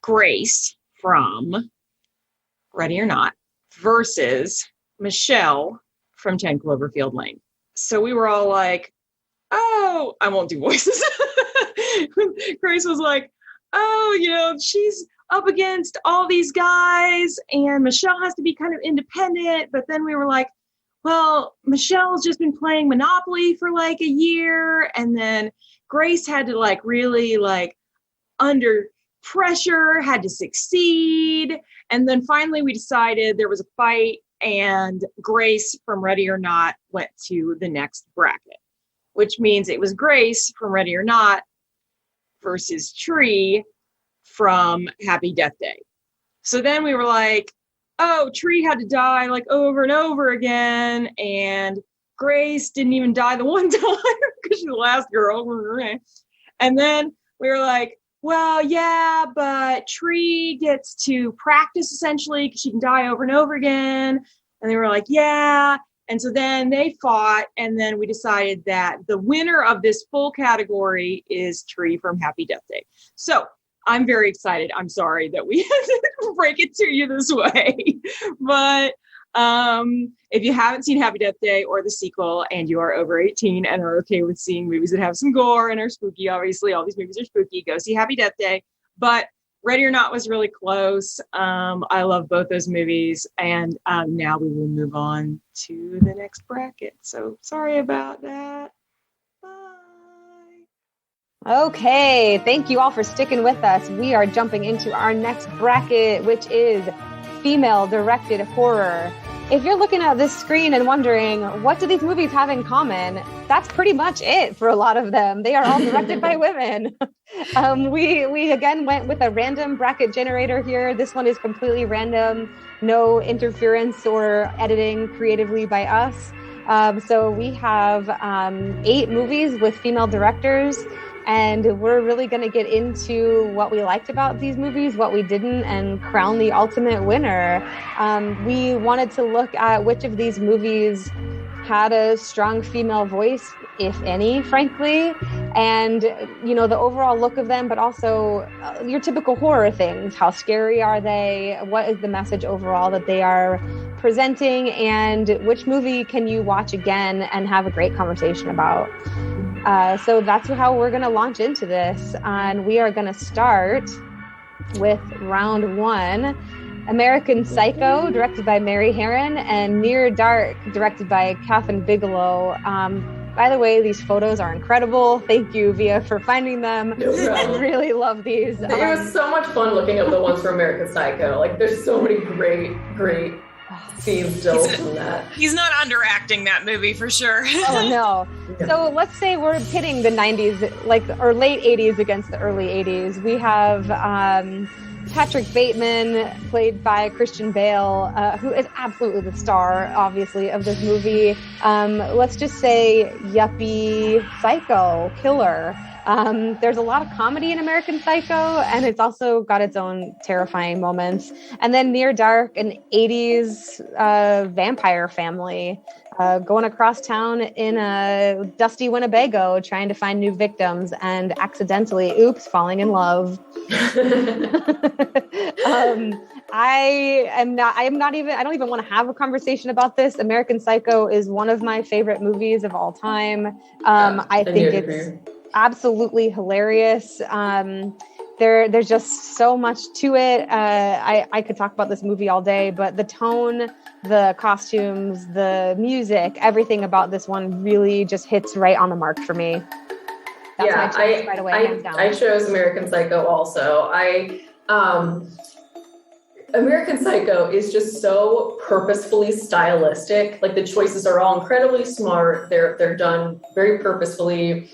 Grace from Ready or Not versus Michelle from 10 Cloverfield Lane. So we were all like, oh, I won't do voices. Grace was like, oh, you know, she's up against all these guys and Michelle has to be kind of independent. But then we were like, well, Michelle's just been playing Monopoly for like a year. And then Grace had to like really like under pressure, had to succeed. And then finally we decided there was a fight and Grace from Ready or Not went to the next bracket, which means it was Grace from Ready or Not versus Tree from Happy Death Day. So then we were like, oh, Tree had to die like over and over again, and Grace didn't even die the one time because she's the last girl. And then we were like, well, yeah, but Tree gets to practice essentially because she can die over and over again. And they were like, yeah. And so then they fought, and then we decided that the winner of this full category is Tree from Happy Death Day. So I'm very excited. I'm sorry that we had to break it to you this way. But if you haven't seen Happy Death Day or the sequel and you are over 18 and are okay with seeing movies that have some gore and are spooky, obviously all these movies are spooky, go see Happy Death Day. But Ready or Not was really close. I love both those movies. And now we will move on to the next bracket. So sorry about that. Okay, thank you all for sticking with us. We are jumping into our next bracket, which is female-directed horror. If you're looking at this screen and wondering, what do these movies have in common? That's pretty much it for a lot of them. They are all directed by women. We again went with a random bracket generator here. This one is completely random, no interference or editing creatively by us. So we have 8 movies with female directors. And we're really going to get into what we liked about these movies, what we didn't, and crown the ultimate winner. We wanted to look at which of these movies had a strong female voice, if any, frankly, and, you know, the overall look of them, but also your typical horror things. How scary are they? What is the message overall that they are presenting? And which movie can you watch again and have a great conversation about? So that's how we're going to launch into this. And we are going to start with round 1, American Psycho, directed by Mary Herron, and Near Dark, directed by Kathryn Bigelow. By the way, these photos are incredible. Thank you, Via, for finding them. I really love these. It was so much fun looking at the ones from American Psycho. Like, there's so many great scenes still from that. He's not underacting that movie for sure. Oh no. So let's say we're pitting the 90s, or late 80s against the early 80s. We have Patrick Bateman, played by Christian Bale, who is absolutely the star, obviously, of this movie. Let's just say yuppie psycho killer. There's a lot of comedy in American Psycho, and it's also got its own terrifying moments. And then Near Dark, an 80s vampire family going across town in a dusty Winnebago trying to find new victims and accidentally, falling in love. I don't even want to have a conversation about this. American Psycho is one of my favorite movies of all time. I think it's absolutely hilarious. There's just so much to it. I could talk about this movie all day, but the tone, the costumes, the music, everything about this one really just hits right on the mark for me. That's my choice right away, hands down. I chose American Psycho also. American Psycho is just so purposefully stylistic. Like, the choices are all incredibly smart. They're done very purposefully.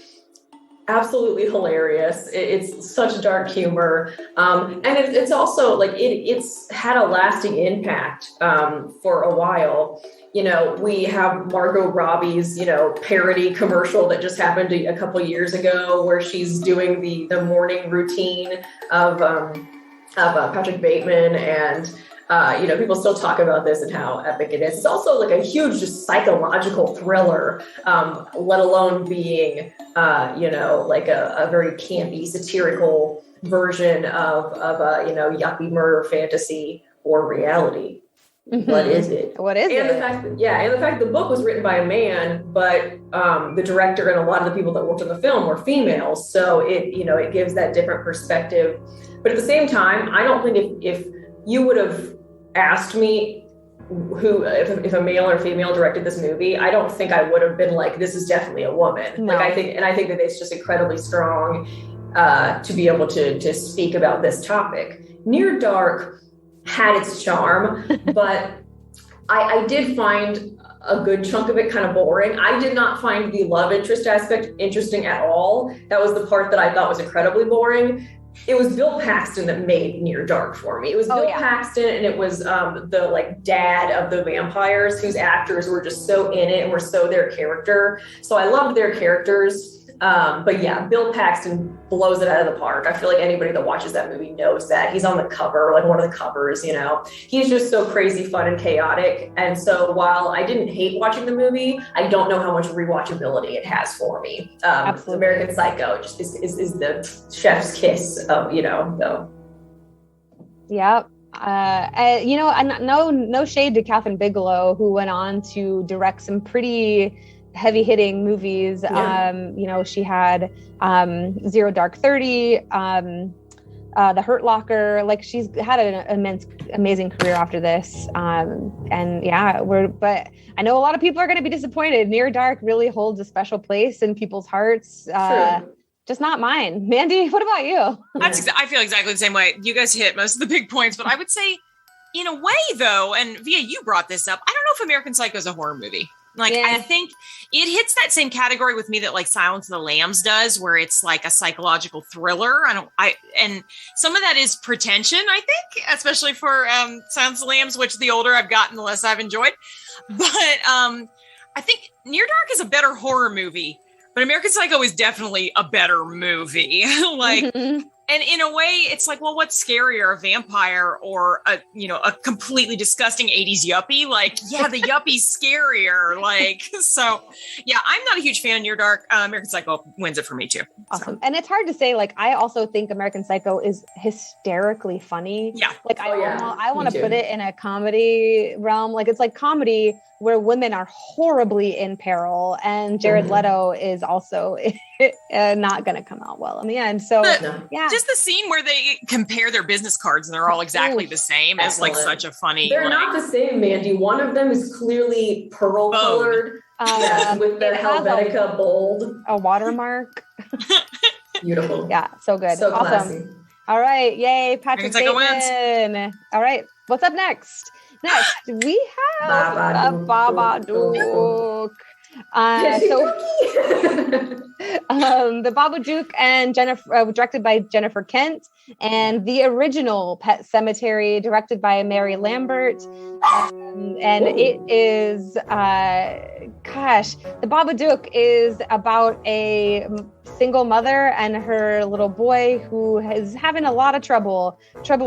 Absolutely hilarious. It's such dark humor. And it's also like it's had a lasting impact for a while. You know, we have Margot Robbie's, parody commercial that just happened a couple years ago where she's doing the morning routine of Patrick Bateman, and people still talk about this and how epic it is. It's also like a huge just psychological thriller, let alone being like a very campy, satirical version of yuppie murder fantasy or reality. Mm-hmm. What is it? What is and it? The fact the book was written by a man, but the director and a lot of the people that worked on the film were females. So it gives that different perspective. But at the same time, I don't think if you would have asked me if a male or female directed this movie, I don't think I would have been like, this is definitely a woman. No. I think that it's just incredibly strong to be able to speak about this topic. Near Dark had its charm, but I did find a good chunk of it kind of boring. I did not find the love interest aspect interesting at all. That was the part that I thought was incredibly boring. It was Bill Paxton that made Near Dark for me. It was Bill Paxton, and it was the dad of the vampires, whose actors were just so in it and were so their character. So I loved their characters. But yeah, Bill Paxton blows it out of the park. I feel like anybody that watches that movie knows that. He's on the cover, like one of the covers, He's just so crazy, fun, and chaotic. And so while I didn't hate watching the movie, I don't know how much rewatchability it has for me. Absolutely. American Psycho just is the chef's kiss of, though. Yep. No shade to Catherine Bigelow, who went on to direct some pretty heavy-hitting movies. Yeah. She had Zero Dark 30, The Hurt Locker. Like, she's had an amazing career after this. But I know a lot of people are going to be disappointed. Near Dark really holds a special place in people's hearts. Just not mine. Mandy, what about you? I feel exactly the same way. You guys hit most of the big points, but I would say, in a way, though, and Via, you brought this up, I don't know if American Psycho is a horror movie. I think it hits that same category with me that like Silence of the Lambs does, where it's like a psychological thriller. And some of that is pretension, I think, especially for Silence of the Lambs, which the older I've gotten, the less I've enjoyed. But I think Near Dark is a better horror movie, but American Psycho is definitely a better movie. And in a way, it's like, well, what's scarier, a vampire or a completely disgusting 80s yuppie? The yuppie's scarier. I'm not a huge fan of Near Dark. American Psycho wins it for me too. Awesome. So. And it's hard to say, I also think American Psycho is hysterically funny. Yeah. I want to put it in a comedy realm. It's like comedy where women are horribly in peril, and Jared Leto is also not going to come out well in the end. So, just the scene where they compare their business cards and they're all exactly the same is such a funny. They're not the same, Mandy. One of them is clearly pearl colored with the Helvetica bold, a watermark. Beautiful. Yeah, so good. So awesome. classy. All right, yay, Patrick Bateman. All right, what's up next? Next, we have a Babadook. The Babadook and Jennifer, directed by Jennifer Kent, and the original Pet Sematary, directed by Mary Lambert. And it is, the Babadook is about a single mother and her little boy who is having a lot of trouble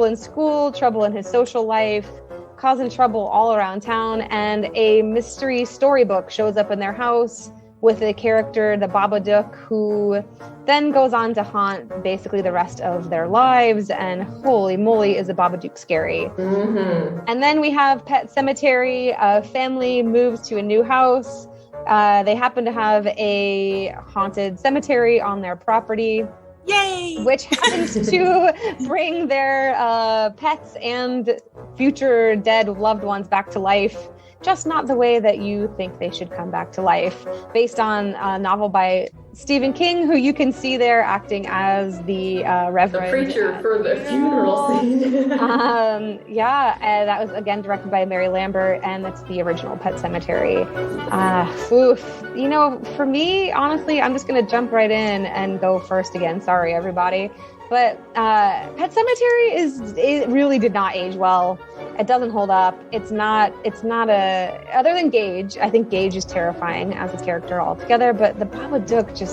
in school, trouble in his social life, causing trouble all around town, and a mystery storybook shows up in their house with a character, the Babadook, who then goes on to haunt basically the rest of their lives, and holy moly is a Babadook scary. Mm-hmm. And then we have Pet Sematary. A family moves to a new house. They happen to have a haunted cemetery on their property. Yay! Which happens to bring their pets and future dead loved ones back to life, just not the way that you think they should come back to life. Based on a novel by Stephen King, who you can see there acting as the Reverend. The preacher for the funeral scene. That was again directed by Mary Lambert, and that's the original Pet Sematary. For me, honestly, I'm just going to jump right in and go first again. Sorry, everybody. But Pet Sematary it really did not age well. It doesn't hold up. It's not other than Gage. I think Gage is terrifying as a character altogether, but the Babadook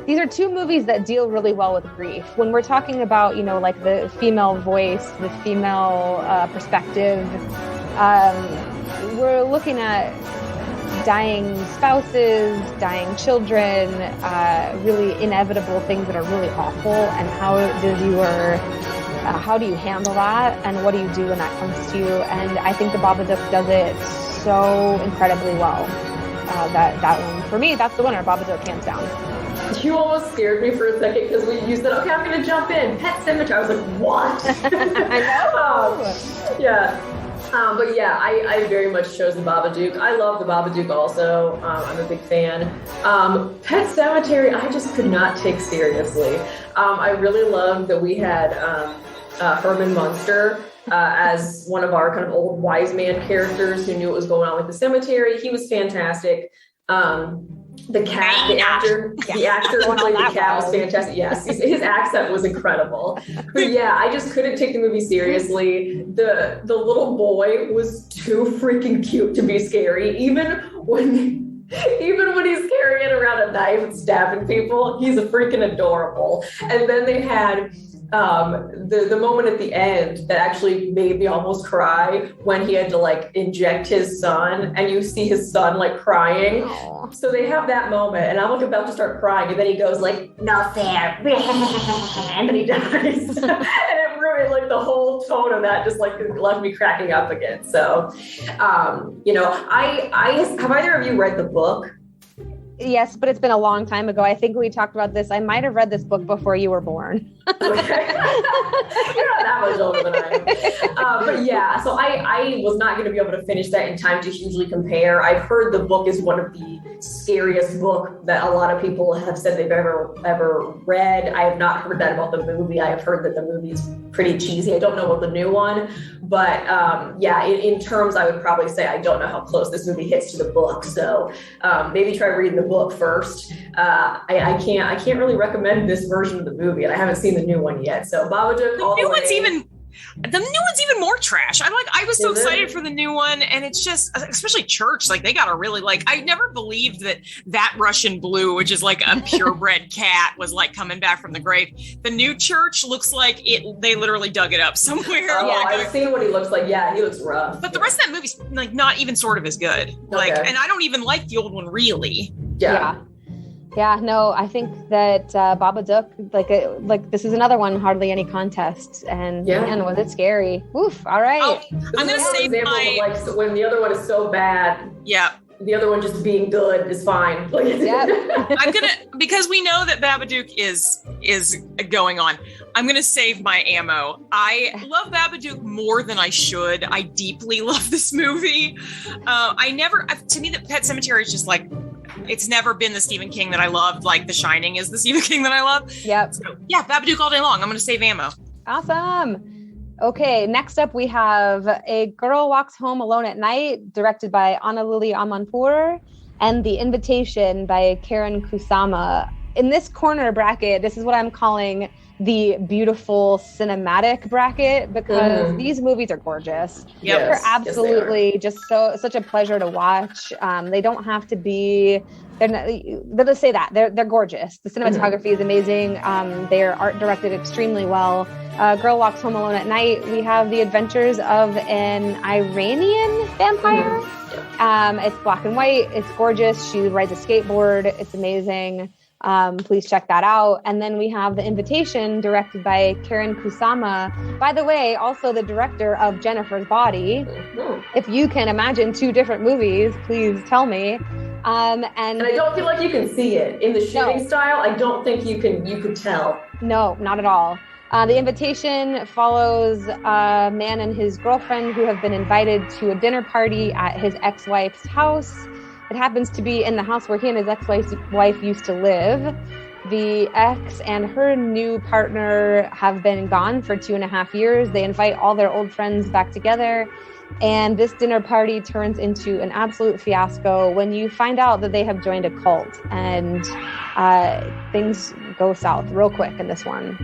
these are two movies that deal really well with grief. When we're talking about, like the female voice, the female perspective, we're looking at dying spouses, dying children, really inevitable things that are really awful, and how do you handle that, and what do you do when that comes to you? And I think the Babadook does it so incredibly well. That one, for me, that's the winner, Babadook, hands down. You almost scared me for a second because you said, okay, I'm going to jump in. Pet Sematary. I was like, what? I know. Yeah. But yeah, I very much chose the Babadook. I love the Babadook also. I'm a big fan. Pet Sematary, I just could not take seriously. I really loved that we had Herman Munster as one of our kind of old wise man characters who knew what was going on with the cemetery. He was fantastic. The actor who played the cat was fantastic. Yes, his accent was incredible. But yeah, I just couldn't take the movie seriously. The little boy was too freaking cute to be scary. Even when he's carrying around a knife and stabbing people, he's freaking adorable. And then they had the moment at the end that actually made me almost cry when he had to inject his son, and you see his son crying. Aww. So they have that moment, and I'm about to start crying, and then he goes no fair, and then he dies. And it really the whole tone of that just left me cracking up again. So I have either of you read the book? Yes, but it's been a long time ago. I think we talked about this. I might have read this book before you were born. Okay. You're not that much older than I am. But yeah, so I was not going to be able to finish that in time to hugely compare. I've heard the book is one of the scariest book that a lot of people have said they've ever read. I have not heard that about the movie. I have heard that the movie is pretty cheesy. I don't know about the new one, but in terms, I would probably say I don't know how close this movie hits to the book. So maybe try reading the book first. I can't really recommend this version of the movie, and I haven't seen the new one yet. So Babadook, the new one's even more trash. I was so excited for the new one, and it's just, especially Church, they gotta really I never believed that Russian Blue, which is a purebred cat, was coming back from the grave. The new Church looks like they literally dug it up somewhere. Oh, I've seen what he looks like. Yeah, he looks rough. But the rest of that movie's not even sort of as good. Okay. And I don't even like the old one really. Yeah, no, I think that Babadook, this is another one, hardly any contest, and man, was it scary. Oof, all right. I'm going to say when the other one is so bad. Yeah. The other one just being good is fine. Because we know that Babadook is going on, I'm going to save my ammo. I love Babadook more than I should. I deeply love this movie. To me, the Pet Sematary is just it's never been the Stephen King that I loved. The Shining is the Stephen King that I love. Yep. So, yeah, Babadook all day long. I'm going to save ammo. Awesome. Okay, next up we have A Girl Walks Home Alone at Night, directed by Anna Lily Amanpour, and The Invitation by Karen Kusama. In this corner bracket, this is what I'm calling the beautiful cinematic bracket, because these movies are gorgeous. Yep. They're absolutely just such a pleasure to watch. They don't have to be. Let's say that they're gorgeous. The cinematography is amazing. They're art directed extremely well. Girl Walks Home Alone at Night. We have the adventures of an Iranian vampire. It's black and white. It's gorgeous. She rides a skateboard. It's amazing. Please check that out. And then we have The Invitation, directed by Karen Kusama. By the way, also the director of Jennifer's Body. If you can imagine two different movies, please tell me. And I don't feel like you can see it in the shooting style. I don't think you could tell. No, not at all. The Invitation follows a man and his girlfriend who have been invited to a dinner party at his ex-wife's house. It happens to be in the house where he and his ex-wife used to live. The ex and her new partner have been gone for 2.5 years. They invite all their old friends back together, and this dinner party turns into an absolute fiasco when you find out that they have joined a cult, and things go south real quick in this one.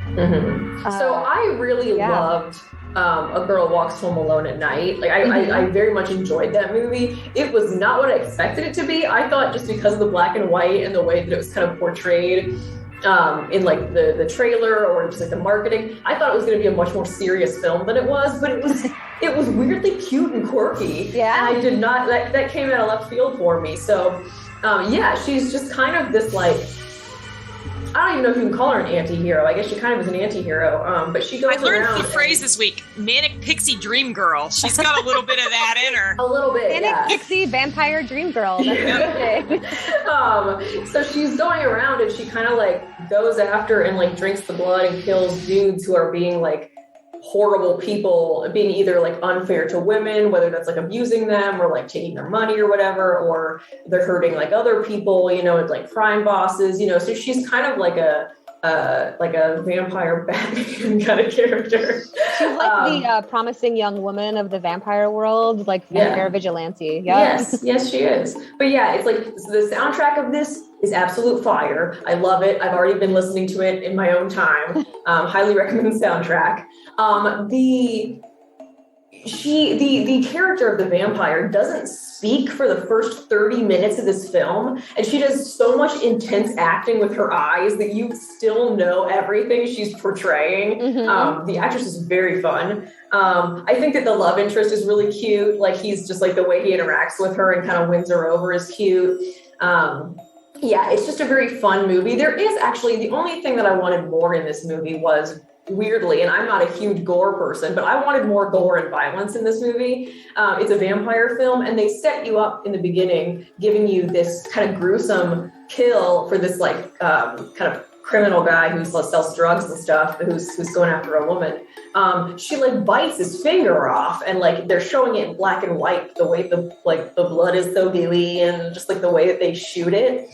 So I really loved A Girl Walks Home Alone at Night. Like I very much enjoyed that movie. It was not what I expected it to be. I thought, just because of the black and white and the way that it was kind of portrayed in like the trailer or just like the marketing, I thought it was going to be a much more serious film than it was. But it was weirdly cute and quirky. Yeah, and I did not. That came out of left field for me. So she's just kind of this like, I don't even know if you can call her an anti-hero. I guess she kind of is an anti-hero, but she goes around. I learned the phrase this week, manic pixie dream girl. She's got a little bit of that in her. A little bit, manic pixie vampire dream girl. That's so she's going around and she kind of like goes after and like drinks the blood and kills dudes who are being like horrible people, being either like unfair to women, whether that's like abusing them or like taking their money or whatever, or they're hurting like other people, like crime bosses, so she's kind of like a vampire Batman kind of character. She's like the promising young woman of the vampire world, like vampire vigilante. Yep. Yes, she is. But it's like the soundtrack of this is absolute fire. I love it. I've already been listening to it in my own time. Highly recommend the soundtrack. The character of the vampire doesn't speak for the first 30 minutes of this film, and she does so much intense acting with her eyes that you still know everything she's portraying. The actress is very fun. I think that the love interest is really cute. Like, he's just like, the way he interacts with her and kind of wins her over is cute. It's just a very fun movie. There is actually, the only thing that I wanted more in this movie was, weirdly, and I'm not a huge gore person, but I wanted more gore and violence in this movie. It's a vampire film, and they set you up in the beginning, giving you this kind of gruesome kill for this like kind of criminal guy who sells drugs and stuff, who's going after a woman. She like bites his finger off, and like they're showing it in black and white, the way the blood is so gooey, and just like the way that they shoot it.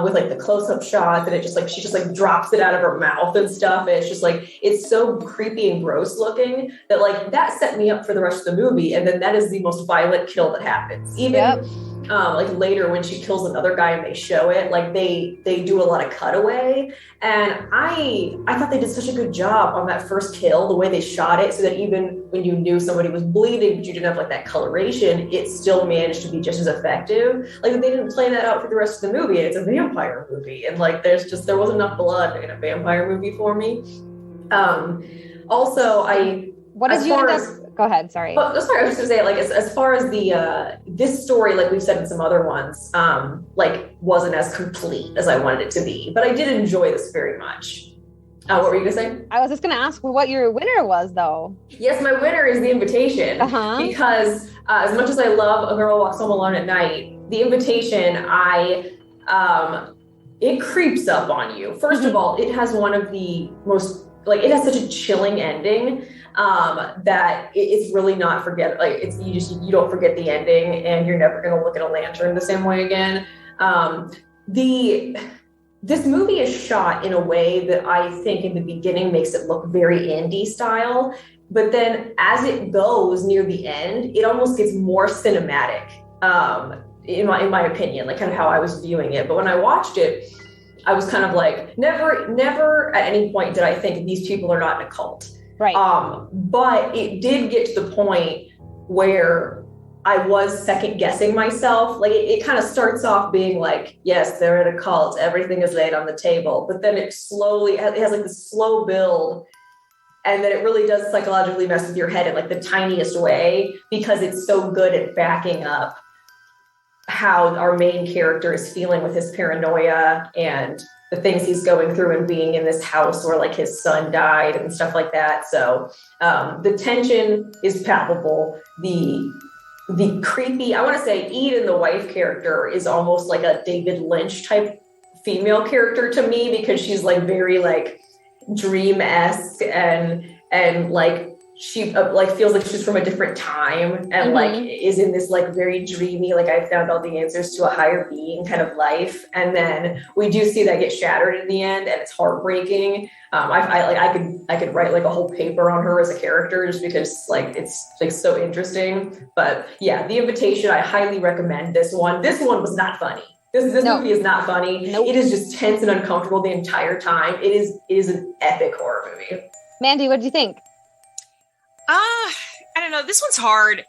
With like the close-up shots, and she just like drops it out of her mouth and stuff. And it's just like, it's so creepy and gross looking that like that set me up for the rest of the movie. And then that is the most violent kill that happens. Even like later when she kills another guy and they show it, like they do a lot of cutaway. And I thought they did such a good job on that first kill, the way they shot it, so that even when you knew somebody was bleeding, but you didn't have like that coloration, it still managed to be just as effective. Like, they didn't play that out for the rest of the movie. It's a vampire movie, and like there wasn't enough blood in a vampire movie for me. Also, Go ahead, sorry. Oh, sorry, I was just gonna say, like, as far as the this story, like we've said in some other ones, like wasn't as complete as I wanted it to be, but I did enjoy this very much. What were you gonna say? I was just gonna ask what your winner was, though. Yes, my winner is The Invitation, because as much as I love A Girl Walks Home Alone at Night, The Invitation, it creeps up on you. First of all, it has one of the most, like, it has such a chilling ending that it's really not forget. Like, you don't forget the ending, and you're never going to look at a lantern the same way again. This movie is shot in a way that I think in the beginning makes it look very indie style. But then as it goes near the end, it almost gets more cinematic, in my opinion, like kind of how I was viewing it. But when I watched it, I was kind of like, never at any point did I think these people are not in a cult. Right. But it did get to the point where I was second guessing myself. Like it kind of starts off being like, yes, they're in a cult. Everything is laid on the table. But then it has like this slow build. And then it really does psychologically mess with your head in like the tiniest way, because it's so good at backing up how our main character is feeling with his paranoia and the things he's going through and being in this house where like his son died and stuff like that. So the tension is palpable. The creepy, I want to say Eden, the wife character, is almost like a David Lynch type female character to me, because she's like very like dream-esque and like she like feels like she's from a different time and like is in this like very dreamy, like I found all the answers to a higher being kind of life. And then we do see that get shattered in the end, and it's heartbreaking. I could write like a whole paper on her as a character, just because like it's like so interesting. But yeah, The Invitation, I highly recommend this one. This one was not funny. This movie is not funny. Nope. It is just tense and uncomfortable the entire time. It is an epic horror movie. Mandy, what do you think? I don't know. This one's hard.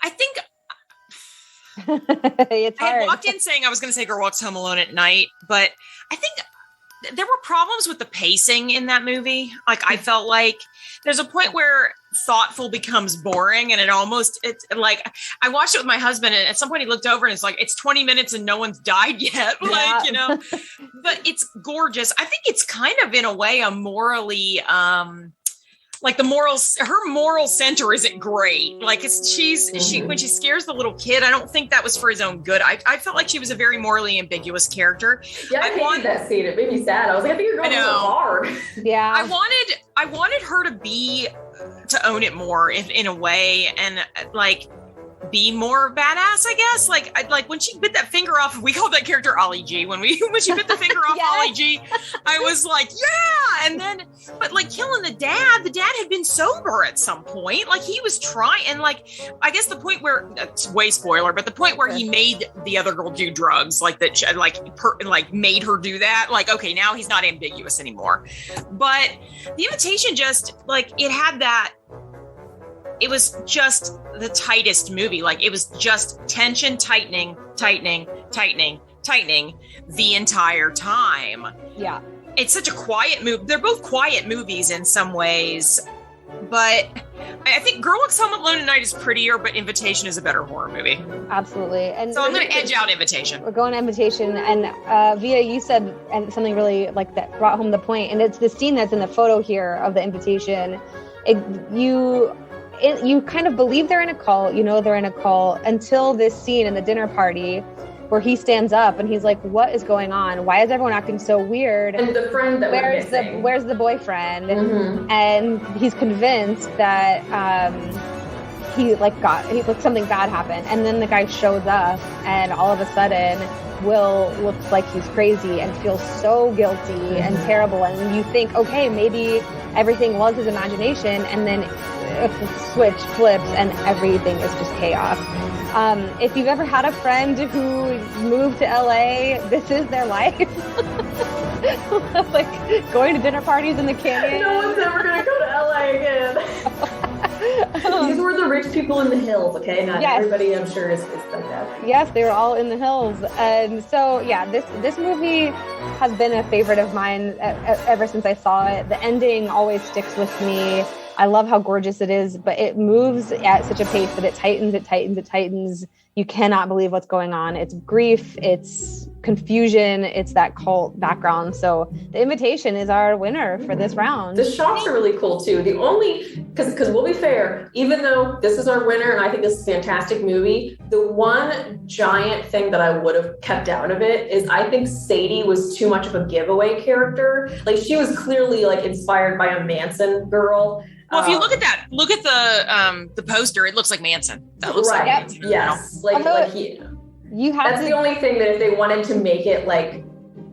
I think it's hard. I had walked in saying I was going to say Girl Walks Home Alone at Night, but I think there were problems with the pacing in that movie. Like I felt like there's a point where thoughtful becomes boring, and it's like I watched it with my husband, and at some point he looked over and it's like, it's 20 minits and no one's died yet. Like, you know, but it's gorgeous. I think it's kind of in a way a morally, like her moral center isn't great. Like she when she scares the little kid, I don't think that was for his own good. I felt like she was a very morally ambiguous character. Yeah, I hated that scene. It made me sad. I was like, I think you're going so hard. Yeah. I wanted her to own it more in a way, and like be more badass, I guess. Like when she bit that finger off, we called that character Ollie G. When she bit the finger off Ollie G, I was like, yeah. And then, but like killing the dad had been sober at some point. Like he was trying, and like, I guess the point where, it's way spoiler, but the point where he made the other girl do drugs, like that, like made her do that. Like, okay, now he's not ambiguous anymore. But The Invitation just like, it was just the tightest movie. Like it was just tension tightening the entire time. Yeah. It's such a quiet movie. They're both quiet movies in some ways, but I think Girl Walks Home Alone at Night is prettier, but Invitation is a better horror movie. Absolutely. And so I'm going to edge out Invitation. We're going to Invitation, and Via, you said something really like that brought home the point, and it's the scene that's in the photo here of The Invitation. You kind of believe they're in a cult, they're in a cult, until this scene in the dinner party where he stands up and he's like, what is going on? Why is everyone acting so weird? And the friend that where's the boyfriend? And he's convinced that something bad happened. And then the guy shows up, and all of a sudden Will looks like he's crazy and feels so guilty and terrible. And you think, okay, maybe everything was his imagination, and then a switch flips and everything is just chaos. If you've ever had a friend who moved to LA, this is their life. Like going to dinner parties in the canyon. No one's ever going to go to LA again. These were the rich people in the hills, okay? Not everybody, I'm sure, is like that. Yes, they were all in the hills. And so, yeah, this movie has been a favorite of mine ever since I saw it. The ending always sticks with me. I love how gorgeous it is, but it moves at such a pace that it tightens. You cannot believe what's going on. It's grief, it's confusion, it's that cult background. So The Invitation is our winner for this round. The shots are really cool too. The only, because we'll be fair, even though this is our winner and I think this is a fantastic movie, the one giant thing that I would have kept out of it is I think Sadie was too much of a giveaway character. Like she was clearly like inspired by a Manson girl. Well, if you look at the poster, it looks like Manson. That looks like Manson. Yes. That's the only thing that if they wanted to make it like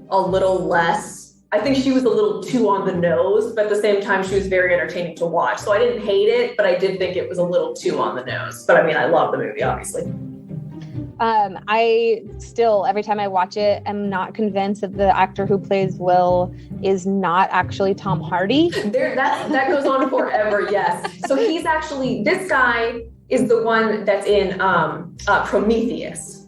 a little less I think she was a little too on the nose, but at the same time, she was very entertaining to watch. So I didn't hate it, but I did think it was a little too on the nose. But I mean, I love the movie, obviously. I still, every time I watch it, am not convinced that the actor who plays Will is not actually Tom Hardy. That goes on forever, yes. So he's actually, this guy is the one that's in Prometheus.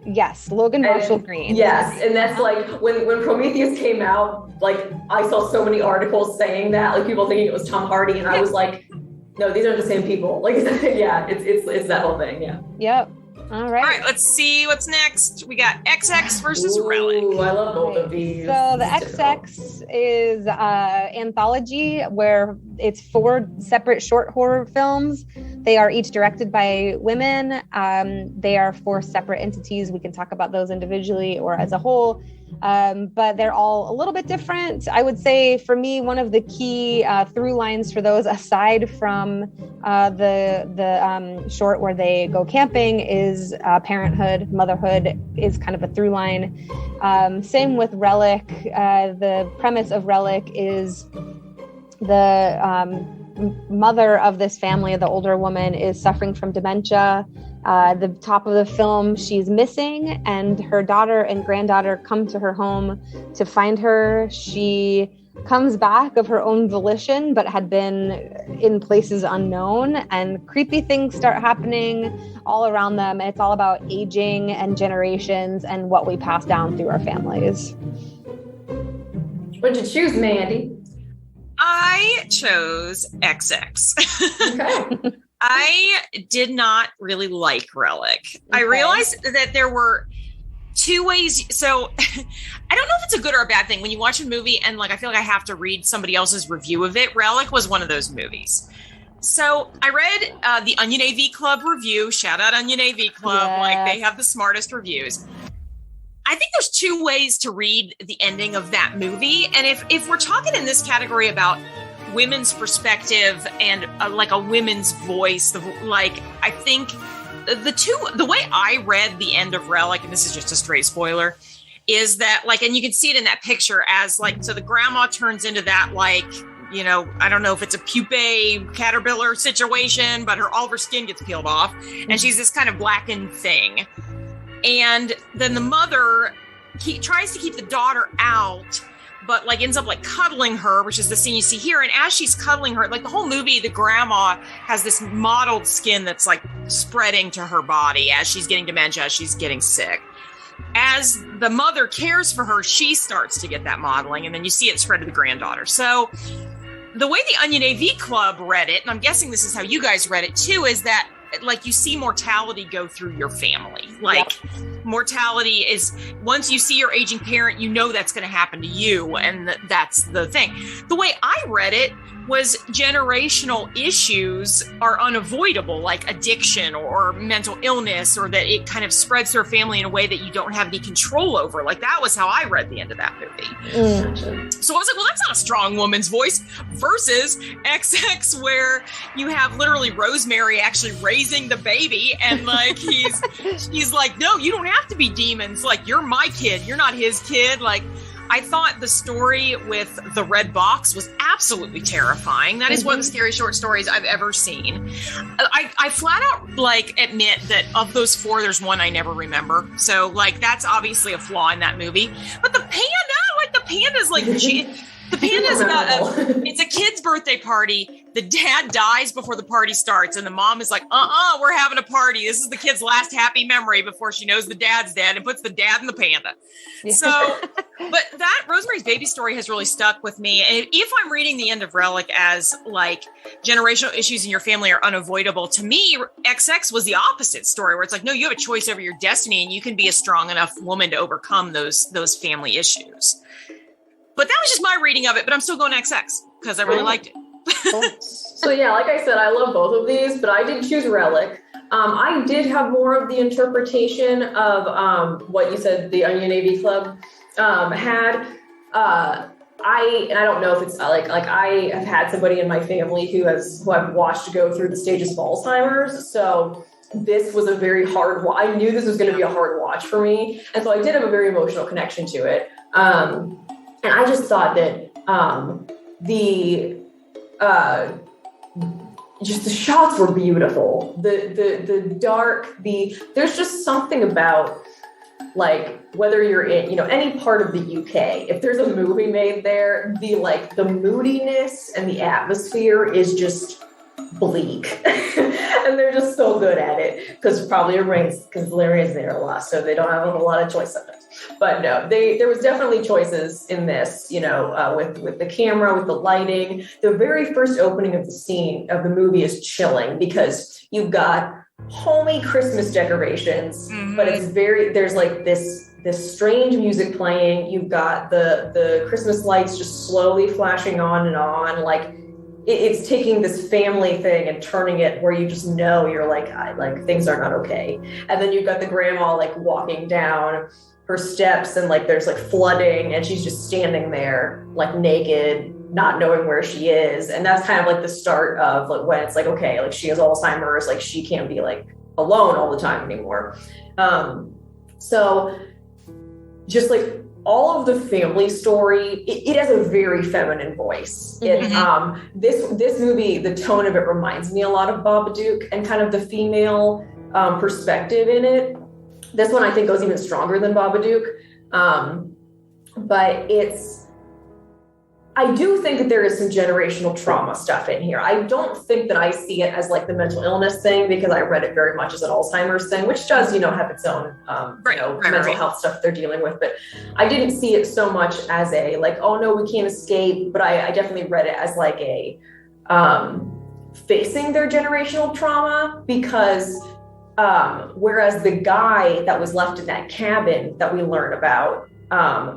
Yes, Logan Marshall Green. Yes, and that's like, when Prometheus came out, like, I saw so many articles saying that, like, people thinking it was Tom Hardy, and I was like, no, these aren't the same people. Like, yeah, it's that whole thing, yeah. Yep. All right, let's see what's next. We got XX versus Relic. Ooh, I love both of these. So the XX is anthology where it's 4 separate short horror films. They are each directed by women. They are 4 separate entities. We can talk about those individually or as a whole. But they're all a little bit different. I would say for me, one of the key through lines for those, aside from the short where they go camping, is parenthood, motherhood is kind of a through line. Same with Relic. The premise of Relic is the mother of this family, the older woman, is suffering from dementia. The top of the film, she's missing, and her daughter and granddaughter come to her home to find her. She comes back of her own volition, but had been in places unknown, and creepy things start happening all around them. And it's all about aging and generations and what we pass down through our families. What'd you choose, Mandy? I chose XX. Okay. I did not really like Relic. Okay. I realized that there were 2 ways. So I don't know if it's a good or a bad thing when you watch a movie and like I feel like I have to read somebody else's review of it. Relic was one of those movies. So I read the Onion AV Club review. Shout out Onion AV Club. Yes. Like they have the smartest reviews. I think there's 2 ways to read the ending of that movie. And if we're talking in this category about women's perspective and like a women's voice, I think the way I read the end of Relic, and this is just a straight spoiler, is that like, and you can see it in that picture as like, so the grandma turns into that, like, you know, I don't know if it's a pupae caterpillar situation, but all of her skin gets peeled off and she's this kind of blackened thing. And then the mother tries to keep the daughter out, but like ends up like cuddling her, which is the scene you see here. And as she's cuddling her, like the whole movie, the grandma has this mottled skin that's like spreading to her body as she's getting dementia, as she's getting sick. As the mother cares for her, she starts to get that modeling, and then you see it spread to the granddaughter. So the way the Onion AV Club read it, and I'm guessing this is how you guys read it too, is that like you see mortality go through your family. Like mortality is, once you see your aging parent, you know that's going to happen to you. And that's the thing. The way I read it was generational issues are unavoidable, like addiction or mental illness, or that it kind of spreads through a family in a way that you don't have any control over. Like that was how I read the end of that movie. So I was like, well, that's not a strong woman's voice, versus XX, where you have literally Rosemary actually raising the baby, and like he's like, no, you don't have to be demons. Like, you're my kid, you're not his kid. Like, I thought the story with the red box was absolutely terrifying. That is one of the scariest short stories I've ever seen. I flat out like admit that of those 4, there's one I never remember. So like that's obviously a flaw in that movie. But the panda's like, the panda's about it's a kid's birthday party. The dad dies before the party starts, and the mom is like, we're having a party. This is the kid's last happy memory before she knows the dad's dead, and puts the dad in the panda. Yeah. So, but that Rosemary's Baby story has really stuck with me. And if I'm reading the end of Relic as like generational issues in your family are unavoidable, to me, XX was the opposite story, where it's like, no, you have a choice over your destiny, and you can be a strong enough woman to overcome those family issues. But that was just my reading of it, but I'm still going XX because I really liked it. So yeah, like I said, I love both of these, but I did choose Relic. I did have more of the interpretation of what you said the Onion AV Club had. I don't know if it's like I have had somebody in my family who I've watched go through the stages of Alzheimer's. So this was a very hard watch. I knew this was going to be a hard watch for me. And so I did have a very emotional connection to it. And I just thought that just the shots were beautiful. The dark, there's just something about like whether you're in, you know, any part of the UK, if there's a movie made there, the moodiness and the atmosphere is just bleak. And they're just so good at it because Larry's there a lot, so they don't have a whole lot of choice sometimes. But no, there was definitely choices in this, you know, with the camera, with the lighting. The very first opening of the movie is chilling because you've got homey Christmas decorations, but there's like this strange music playing. You've got the Christmas lights just slowly flashing on and on, like it's taking this family thing and turning it where you just know you're like things are not okay. And then you've got the grandma like walking down her steps and like there's like flooding and she's just standing there like naked, not knowing where she is. And that's kind of like the start of like when it's like, okay, like she has Alzheimer's, like she can't be like alone all the time anymore. So just like all of the family story, it has a very feminine voice. This movie, the tone of it reminds me a lot of Babadook and kind of the female perspective in it. This one I think goes even stronger than Babadook. But I do think that there is some generational trauma stuff in here. I don't think that I see it as like the mental illness thing because I read it very much as an Alzheimer's thing, which does, you know, have its own, mental health stuff they're dealing with. But I didn't see it so much as a like, oh no, we can't escape. But I definitely read it as like a facing their generational trauma because whereas the guy that was left in that cabin that we learn about,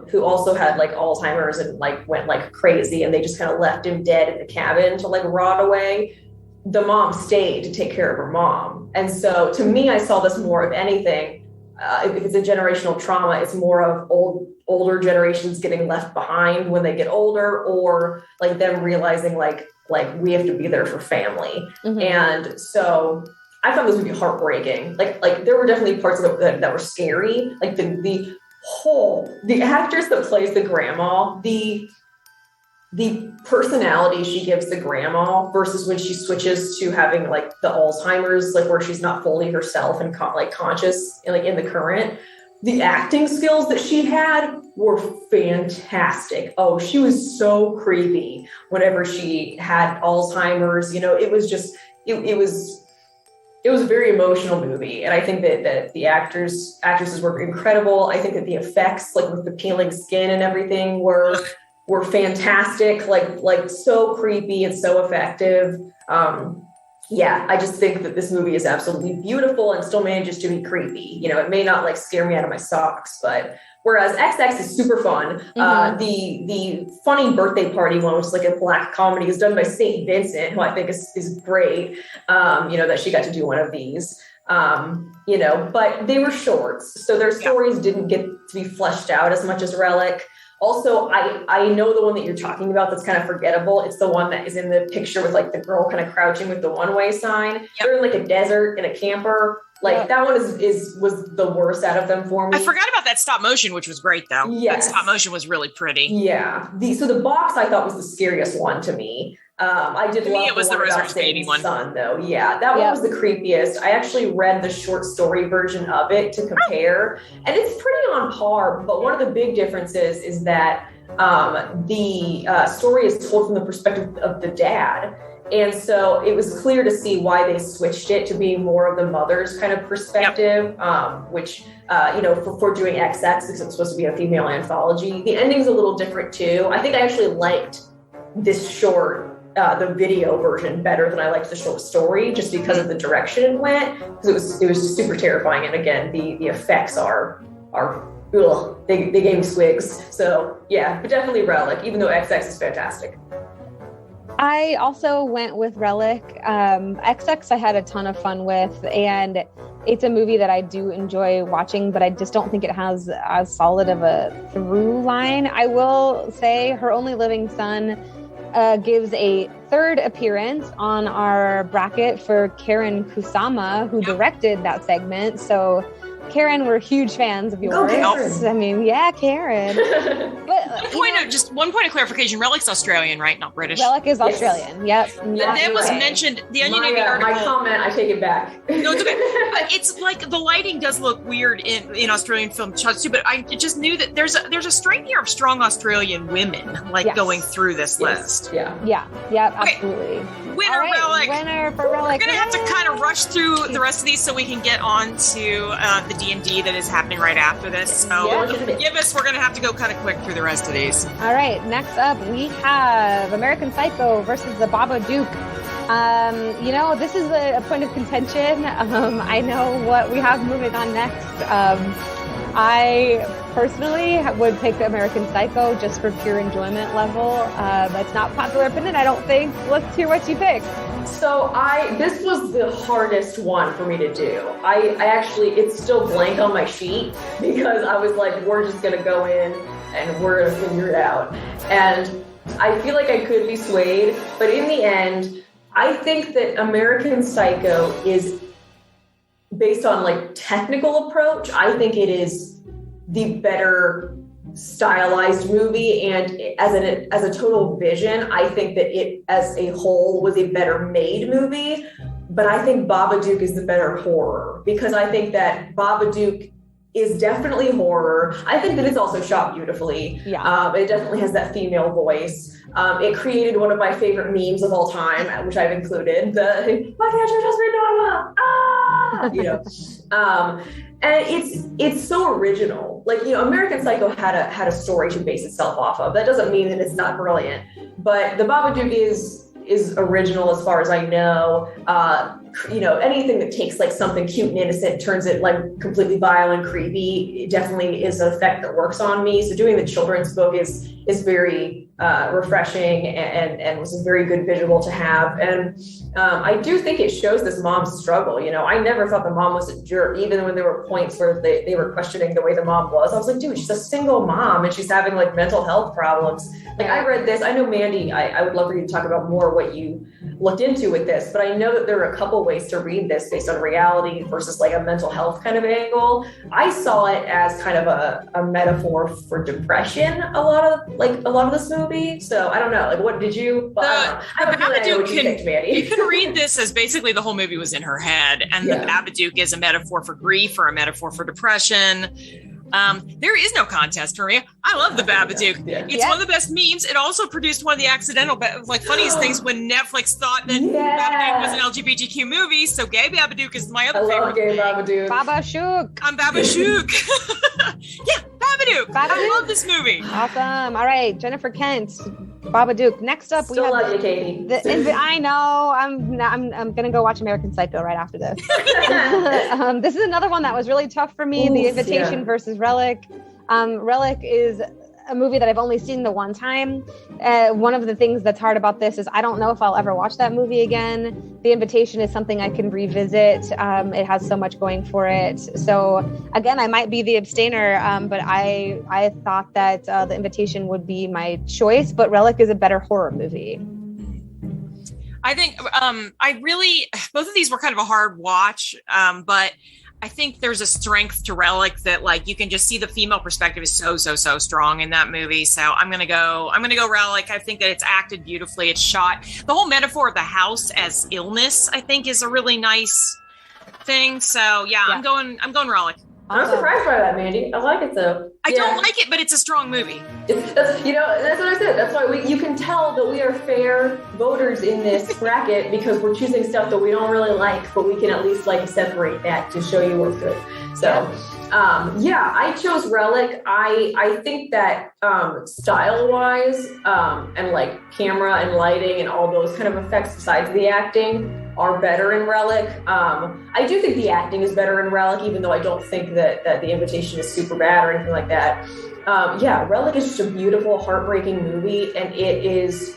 who also had like Alzheimer's and like went like crazy and they just kind of left him dead in the cabin to like rot away. The mom stayed to take care of her mom. And so to me, I saw this more of anything. If it's a generational trauma, it's more of older generations getting left behind when they get older, or like them realizing like we have to be there for family. And so I found this movie heartbreaking. Like there were definitely parts of it that were scary. Like the actress that plays the grandma, the personality she gives the grandma versus when she switches to having like the Alzheimer's, like where she's not fully herself and conscious and like in the current, the acting skills that she had were fantastic. Oh, she was so creepy whenever she had Alzheimer's. You know, it was just, it was a very emotional movie. And I think that the actresses were incredible. I think that the effects, like with the peeling skin and everything were fantastic, like so creepy and so effective. I just think that this movie is absolutely beautiful and still manages to be creepy. You know, it may not like scare me out of my socks, but whereas XX is super fun. The funny birthday party one, which is like a black comedy, is done by St. Vincent, who I think is great. That she got to do one of these. But they were shorts, so their stories didn't get to be fleshed out as much as Relic. Also, I know the one that you're talking about that's kind of forgettable. It's the one that is in the picture with like the girl kind of crouching with the one-way sign. Yep. They're in like a desert in a camper. Like that one was the worst out of them for me. I forgot about that stop motion, which was great though. Yes. That stop motion was really pretty. Yeah. So the box I thought was the scariest one to me. I did love it was the Roser's baby one. Son, though. Yeah, that one was the creepiest. I actually read the short story version of it to compare, and it's pretty on par. But one of the big differences is that the story is told from the perspective of the dad. And so it was clear to see why they switched it to being more of the mother's kind of perspective, which, for doing XX, because it's supposed to be a female anthology, the ending's a little different too. I think I actually liked this short, the video version better than I liked the short story, just because of the direction it went, because it was super terrifying. And again, the effects are they gave me squigs. So yeah, but definitely Relic, even though XX is fantastic. I also went with Relic. XX I had a ton of fun with, and it's a movie that I do enjoy watching, but I just don't think it has as solid of a through line. I will say Her Only Living Son gives a third appearance on our bracket for Karen Kusama, who directed that segment. So Karen, we're huge fans of yours. Go Karen. I mean, yeah, Karen. But, One point of clarification. Relic's Australian, right? Not British. Relic is Australian. Yep. That was mentioned. The Onion Navy article. My comment, I take it back. No, it's okay. It's like the lighting does look weird in Australian film shots too. But I just knew that there's a string here of strong Australian women going through this list. Yeah, absolutely. Winner, Relic. Winner for Relic. We're gonna have to kind of rush through the rest of these so we can get on to the D&D that is happening right after this. So forgive us, we're gonna have to go kind of quick through the rest of these. All right, next up we have American Psycho versus the Babadook. This is a point of contention. I know what we have moving on next. I personally would pick American Psycho just for pure enjoyment level. That's not popular opinion, I don't think. Let's hear what you pick. So this was the hardest one for me to do. I actually, it's still blank on my sheet because I was like, we're just going to go in and we're going to figure it out. And I feel like I could be swayed, but in the end, I think that American Psycho is based on like technical approach. I think it is the better stylized movie, and as a total vision, I think that it as a whole was a better made movie. But I think Babadook is the better horror because I think that Babadook is definitely horror. I think that it's also shot beautifully. Yeah. It definitely has that female voice. It created one of my favorite memes of all time, which I've included. Why can't you just be normal? And it's so original. Like, American Psycho had a story to base itself off of. That doesn't mean that it's not brilliant, but the Babadook is original as far as I know. Anything that takes like something cute and innocent, turns it like completely vile and creepy, it definitely is an effect that works on me. So doing the children's book is very refreshing and was a very good visual to have. And I do think it shows this mom's struggle. I never thought the mom was a jerk, even when there were points where they were questioning the way the mom was. I was like, dude, she's a single mom and she's having like mental health problems. Like, I read this. I know, Mandy, I would love for you to talk about more what you looked into with this, but I know that there are a couple ways to read this based on reality versus like a mental health kind of angle. I saw it as kind of a metaphor for depression, a lot of this movie. So I don't know, like, what did you? I you can read this as basically the whole movie was in her head, and the Babadook is a metaphor for grief or a metaphor for depression. There is no contest for me. I love the Babadook. It's one of the best memes. It also produced one of the accidental, funniest things when Netflix thought that Babadook was an LGBTQ movie. So Gay Babadook is my other favorite. Gay Babadook. Babadook. I'm Babadook. Yeah, Babadook. I love this movie. Awesome. All right, Jennifer Kent, Babadook. Next up, Still we have love you, Katy. I know. I'm gonna go watch American Psycho right after this. This is another one that was really tough for me. The Invitation versus Relic. Relic is a movie that I've only seen the one time. One of the things that's hard about this is I don't know if I'll ever watch that movie again. The Invitation is something I can revisit. It has so much going for it. So again, I might be the abstainer, but I thought that The Invitation would be my choice, but Relic is a better horror movie. I think both of these were kind of a hard watch, but I think there's a strength to Relic that like you can just see the female perspective is so strong in that movie. So I'm gonna go Relic. I think that it's acted beautifully. It's shot. The whole metaphor of the house as illness, I think, is a really nice thing. So yeah. I'm going Relic. I'm surprised by that, Mandy. I like it though. I don't like it, but it's a strong movie. That's what I said. That's why you can tell that we are fair voters in this bracket because we're choosing stuff that we don't really like, but we can at least like separate that to show you we're good. So, I chose Relic. I think that style-wise and like camera and lighting and all those kind of effects besides the acting are better in Relic. I do think the acting is better in Relic, even though I don't think that The Invitation is super bad or anything like that. Relic is just a beautiful, heartbreaking movie, and it's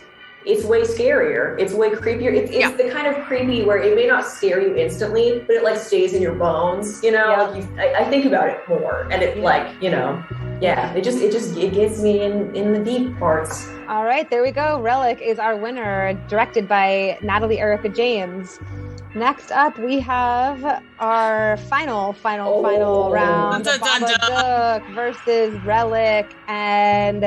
way scarier. It's way creepier. It's the kind of creepy where it may not scare you instantly, but it like stays in your bones. I think about it more, and it it gets me in the deep parts. All right, there we go. Relic is our winner, directed by Natalie Erica James. Next up, we have our final round. Dun, dun, dun, dun. Babadook versus Relic. And,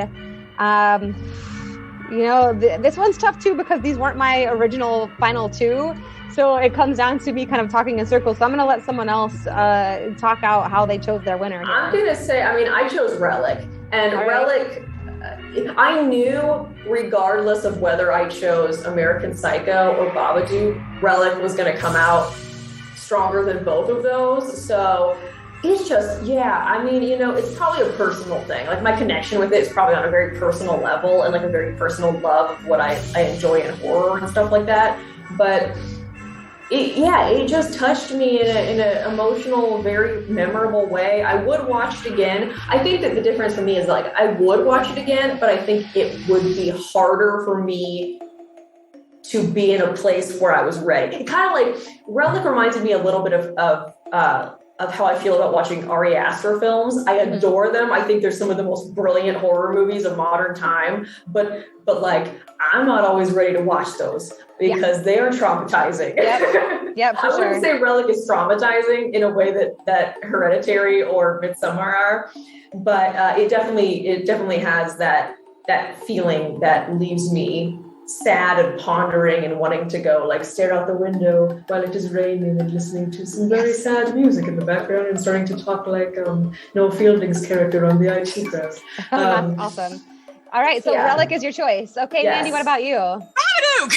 this one's tough too because these weren't my original final two. So it comes down to me kind of talking in circles. So I'm going to let someone else talk out how they chose their winner here. I'm going to say, I chose Relic. And All Relic, I knew regardless of whether I chose American Psycho or Babadook, Relic was going to come out stronger than both of those. So it's just, it's probably a personal thing. Like my connection with it is probably on a very personal level and like a very personal love of what I enjoy in horror and stuff like that. But it just touched me in an emotional, very memorable way. I would watch it again. I think that the difference for me is like I would watch it again, but I think it would be harder for me to be in a place where I was ready. It kind of like Relic reminded me a little bit of how I feel about watching Ari Aster films. I adore them. I think they're some of the most brilliant horror movies of modern time. But like I'm not always ready to watch those because they are traumatizing. Yep, for I wouldn't say Relic is traumatizing in a way that Hereditary or Midsommar are, but it definitely has that feeling that leaves me sad and pondering and wanting to go like stare out the window while it is raining and listening to some very sad music in the background and starting to talk like Noel Fielding's character on the IT Crowd. That's awesome. All right, so Relic is your choice. Okay, yes. Mandy, what about you? Babadook!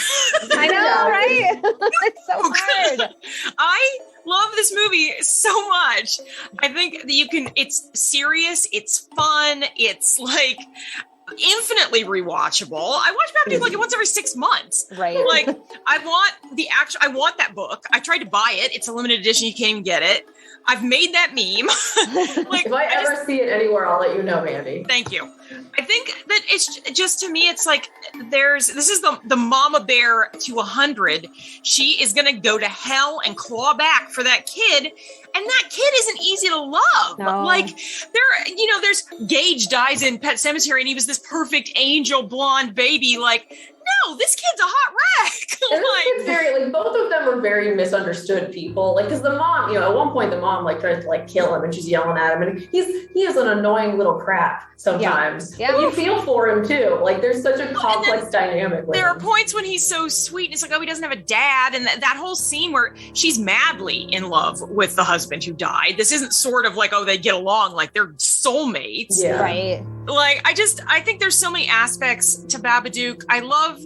I know, right? It's so hard. I love this movie so much. I think that it's serious, it's fun, it's like infinitely rewatchable. I watch Babadook like once every 6 months. Right. Like I want that book. I tried to buy it. It's a limited edition. You can't even get it. I've made that meme. Like if I ever see it anywhere, I'll let you know, Mandy. Thank you. I think that it's just, to me, it's like this is the mama bear to 100. She is going to go to hell and claw back for that kid. And that kid isn't easy to love. No. Like there's Gage dies in Pet Cemetery and he was this perfect angel blonde baby. Like, no, this kid's a hot wreck. And this kid's very, both of them are very misunderstood people. Like, because the mom, at one point the mom tries to kill him and she's yelling at him and he is an annoying little crap sometimes. Yeah. But you feel for him too. Like there's such a complex dynamic with there him. are points when he's so sweet and it's like, oh, he doesn't have a dad. And that whole scene where she's madly in love with the husband who died. This isn't sort of like, oh, they get along, like they're soulmates. Yeah. Right. Like, I think there's so many aspects to Babadook. I love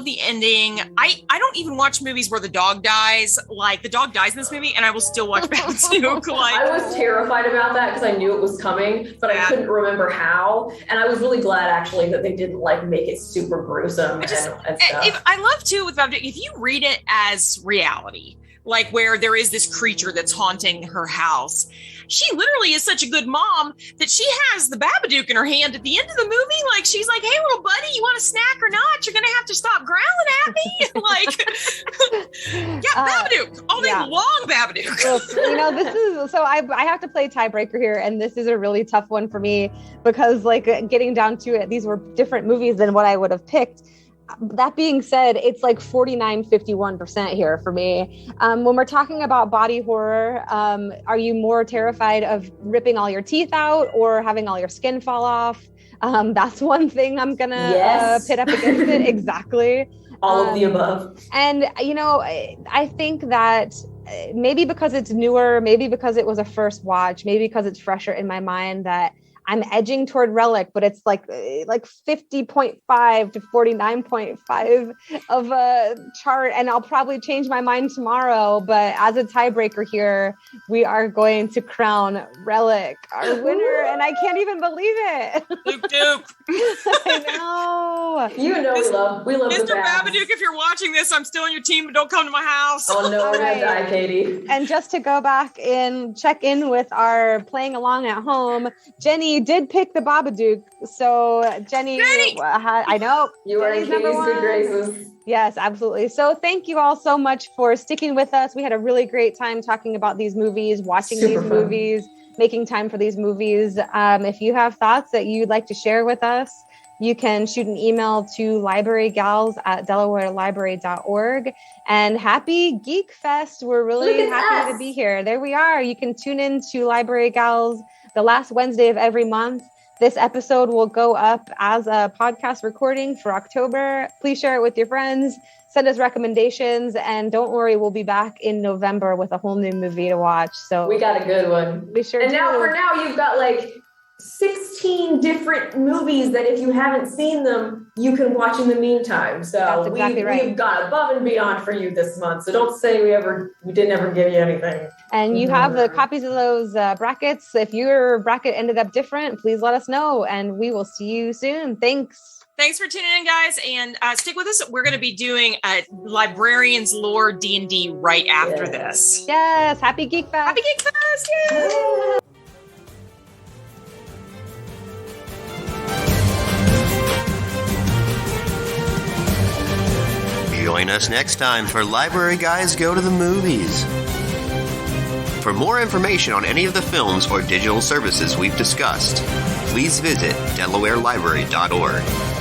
the ending. I don't even watch movies where the dog dies. Like, the dog dies in this movie, and I will still watch Babadook. I was terrified about that because I knew it was coming, but I couldn't remember how. And I was really glad, actually, that they didn't, make it super gruesome and stuff. I love, too, with Babadook, if you read it as reality, like where there is this creature that's haunting her house, she literally is such a good mom that she has the Babadook in her hand at the end of the movie. Like, she's like, hey, little buddy, you want a snack or not? You're going to have to stop growling at me. Babadook. All day long Babadook. Well, this is, so I have to play tiebreaker here. And this is a really tough one for me because getting down to it, these were different movies than what I would have picked. That being said, it's 49-51% here for me. When we're talking about body horror, are you more terrified of ripping all your teeth out or having all your skin fall off? That's one thing I'm going to pit up against it. Exactly. All of the above. And, I think that maybe because it's newer, maybe because it was a first watch, maybe because it's fresher in my mind, that I'm edging toward Relic, but it's like 50.5 to 49.5 of a chart. And I'll probably change my mind tomorrow. But as a tiebreaker here, we are going to crown Relic our winner. And I can't even believe it. Duke. I know. We love Mr. Babadook, if you're watching this, I'm still on your team, but don't come to my house. Oh, no, we're going to die, Katy. And just to go back and check in with our playing along at home, Jenny did pick the Babadook. So Jenny. I know. You are in Katie's good graces. Yes, absolutely. So thank you all so much for sticking with us. We had a really great time talking about these movies, watching these movies, making time for these movies. If you have thoughts that you'd like to share with us, you can shoot an email to librarygals@delawarelibrary.org. And happy Geek Fest. We're really happy to be here. There we are. You can tune in to Library Gals the last Wednesday of every month. This episode will go up as a podcast recording for October. Please share it with your friends. Send us recommendations, and don't worry, we'll be back in November with a whole new movie to watch. So we got a good one. We sure and do. now, for now, you've got like 16 different movies that if you haven't seen them, you can watch in the meantime. So That's exactly right. We've got above and beyond for you this month. So don't say we didn't ever give you anything. And you have the copies of those brackets. If your bracket ended up different, please let us know, and we will see you soon. Thanks for tuning in, guys, and stick with us. We're going to be doing a Librarians Lore D&D right after this. Yes, happy Geek Fest! Happy Geek Fest! Yay! Join us next time for Library Guys Go to the Movies. For more information on any of the films or digital services we've discussed, please visit DelawareLibrary.org.